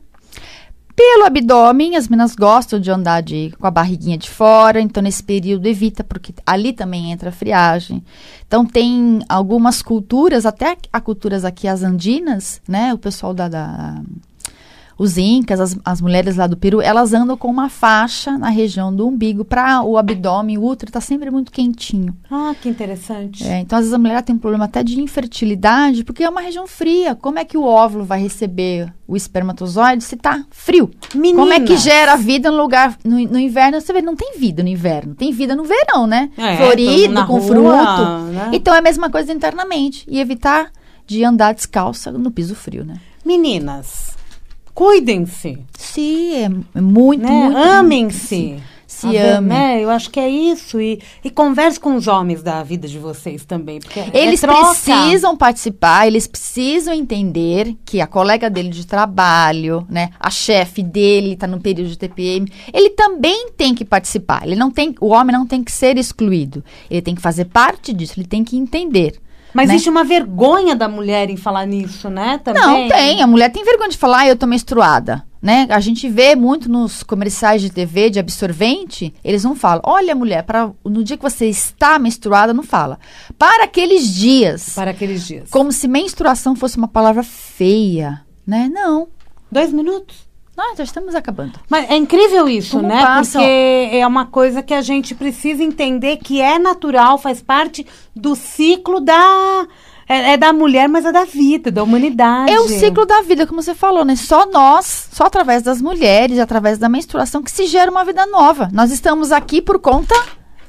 Speaker 2: Pelo abdômen, as meninas gostam de andar com a barriguinha de fora, então nesse período evita, porque ali também entra a friagem. Então tem algumas culturas, até a culturas aqui, as andinas, né? O pessoal os incas, as mulheres lá do Peru, elas andam com uma faixa na região do umbigo para o abdômen, o útero está sempre muito quentinho.
Speaker 1: Ah, que interessante.
Speaker 2: Então, às vezes a mulher tem um problema até de infertilidade, porque é uma região fria. Como é que o óvulo vai receber o espermatozoide se está frio?
Speaker 1: Meninas.
Speaker 2: Como é que gera vida no lugar, no inverno? Você vê, não tem vida no inverno, tem vida no verão, né? Florido, com fruto. Né? Então, é a mesma coisa internamente. E evitar de andar descalça no piso frio, né?
Speaker 1: Meninas, cuidem-se.
Speaker 2: Sim, é muito,
Speaker 1: né?
Speaker 2: muito.
Speaker 1: Amem-se.
Speaker 2: Se amem.
Speaker 1: Né? Eu acho que é isso. E converse com os homens da vida de vocês também. Porque
Speaker 2: eles precisam participar, eles precisam entender que a colega dele de trabalho, né, a chefe dele está no período de TPM, ele também tem que participar. O homem não tem que ser excluído. Ele tem que fazer parte disso, ele tem que entender.
Speaker 1: Mas
Speaker 2: né?
Speaker 1: existe uma vergonha da mulher em falar nisso, né? Também.
Speaker 2: Não, tem. A mulher tem vergonha de falar, eu tô menstruada, né? A gente vê muito nos comerciais de TV, de absorvente, eles não falam, olha, mulher, no dia que você está menstruada, não fala. Para aqueles dias.
Speaker 1: Para aqueles dias.
Speaker 2: Como se menstruação fosse uma palavra feia, né? Não.
Speaker 1: 2 minutos.
Speaker 2: Já estamos acabando.
Speaker 1: Mas é incrível isso,
Speaker 2: como
Speaker 1: né?
Speaker 2: Passam...
Speaker 1: Porque é uma coisa que a gente precisa entender que é natural, faz parte do ciclo é da mulher, mas é da vida, da humanidade.
Speaker 2: É o ciclo da vida, como você falou, né? Só através das mulheres, através da menstruação, que se gera uma vida nova. Nós estamos aqui por conta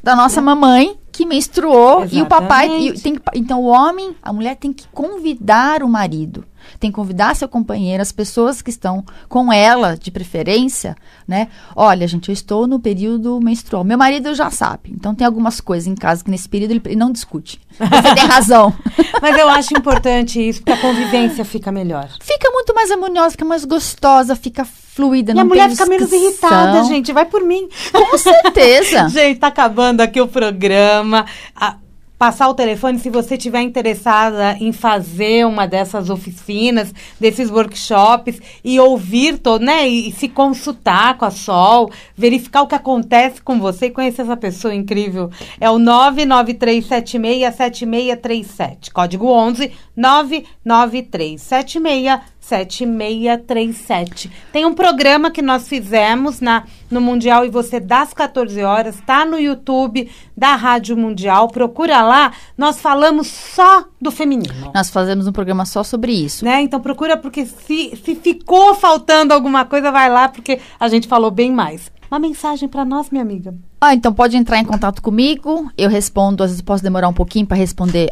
Speaker 2: da nossa mamãe, que menstruou, exatamente. E o papai... Então, o homem, a mulher tem que convidar o marido. Tem que convidar seu companheiro, as pessoas que estão com ela, de preferência, né? Olha, gente, eu estou no período menstrual. Meu marido já sabe. Então, tem algumas coisas em casa que nesse período ele não discute. Você tem razão.
Speaker 1: Mas eu acho importante isso, porque a convivência fica melhor.
Speaker 2: Fica muito mais harmoniosa, fica mais gostosa, fica fluida.
Speaker 1: E a mulher fica menos irritada, gente. Vai por mim.
Speaker 2: Com certeza.
Speaker 1: Gente, tá acabando aqui o programa. Passar o telefone se você estiver interessada em fazer uma dessas oficinas, desses workshops e ouvir todo, né? E se consultar com a Sol, verificar o que acontece com você e conhecer essa pessoa incrível. É o 993767637. Código 11 993767637. Tem um programa que nós fizemos no Mundial e Você das 14 horas, tá no YouTube da Rádio Mundial, procura lá, nós falamos só do feminino.
Speaker 2: Nós fazemos um programa só sobre isso.
Speaker 1: Né? Então procura, porque se ficou faltando alguma coisa, vai lá, porque a gente falou bem mais. Uma mensagem para nós, minha amiga.
Speaker 2: Então pode entrar em contato comigo, eu respondo, às vezes posso demorar um pouquinho para responder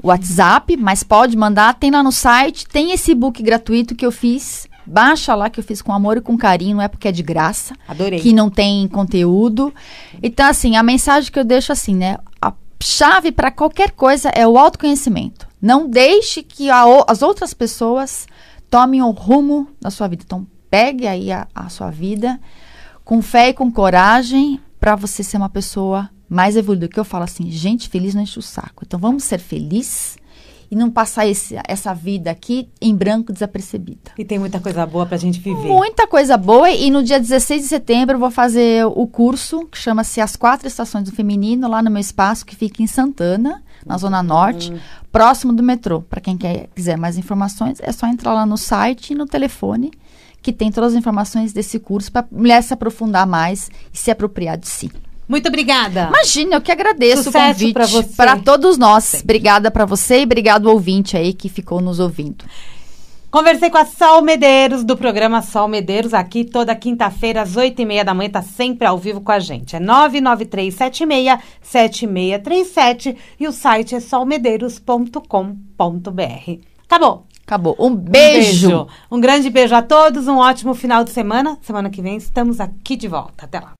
Speaker 2: o WhatsApp, mas pode mandar, tem lá no site, tem esse e-book gratuito que eu fiz, baixa lá, que eu fiz com amor e com carinho, não é porque é de graça.
Speaker 1: Adorei.
Speaker 2: Que não tem conteúdo. Então, assim, a mensagem que eu deixo assim, né, a chave para qualquer coisa é o autoconhecimento. Não deixe que as outras pessoas tomem o rumo da sua vida. Então, pegue aí a sua vida com fé e com coragem para você ser uma pessoa mais evoluída. Que eu falo assim, gente feliz não enche o saco. Então, vamos ser felizes e não passar essa vida aqui em branco desapercebida.
Speaker 1: E tem muita coisa boa pra gente viver.
Speaker 2: Muita coisa boa. E no dia 16 de setembro eu vou fazer o curso que chama-se As 4 Estações do Feminino, lá no meu espaço, que fica em Santana, na Zona Norte, próximo do metrô. Para quem quiser mais informações, é só entrar lá no site e no telefone, que tem todas as informações desse curso para a mulher se aprofundar mais e se apropriar de si.
Speaker 1: Muito obrigada.
Speaker 2: Imagina, eu que agradeço.
Speaker 1: Sucesso
Speaker 2: o convite para todos nós. Obrigada para você e obrigado ao ouvinte aí que ficou nos ouvindo.
Speaker 1: Conversei com a Sol Medeiros, do programa Sol Medeiros, aqui toda quinta-feira, às 8h30 da manhã, tá sempre ao vivo com a gente. É 993767637 e o site é solmedeiros.com.br. Acabou.
Speaker 2: Acabou. Um beijo.
Speaker 1: Um grande beijo a todos, um ótimo final de semana. Semana que vem estamos aqui de volta. Até lá.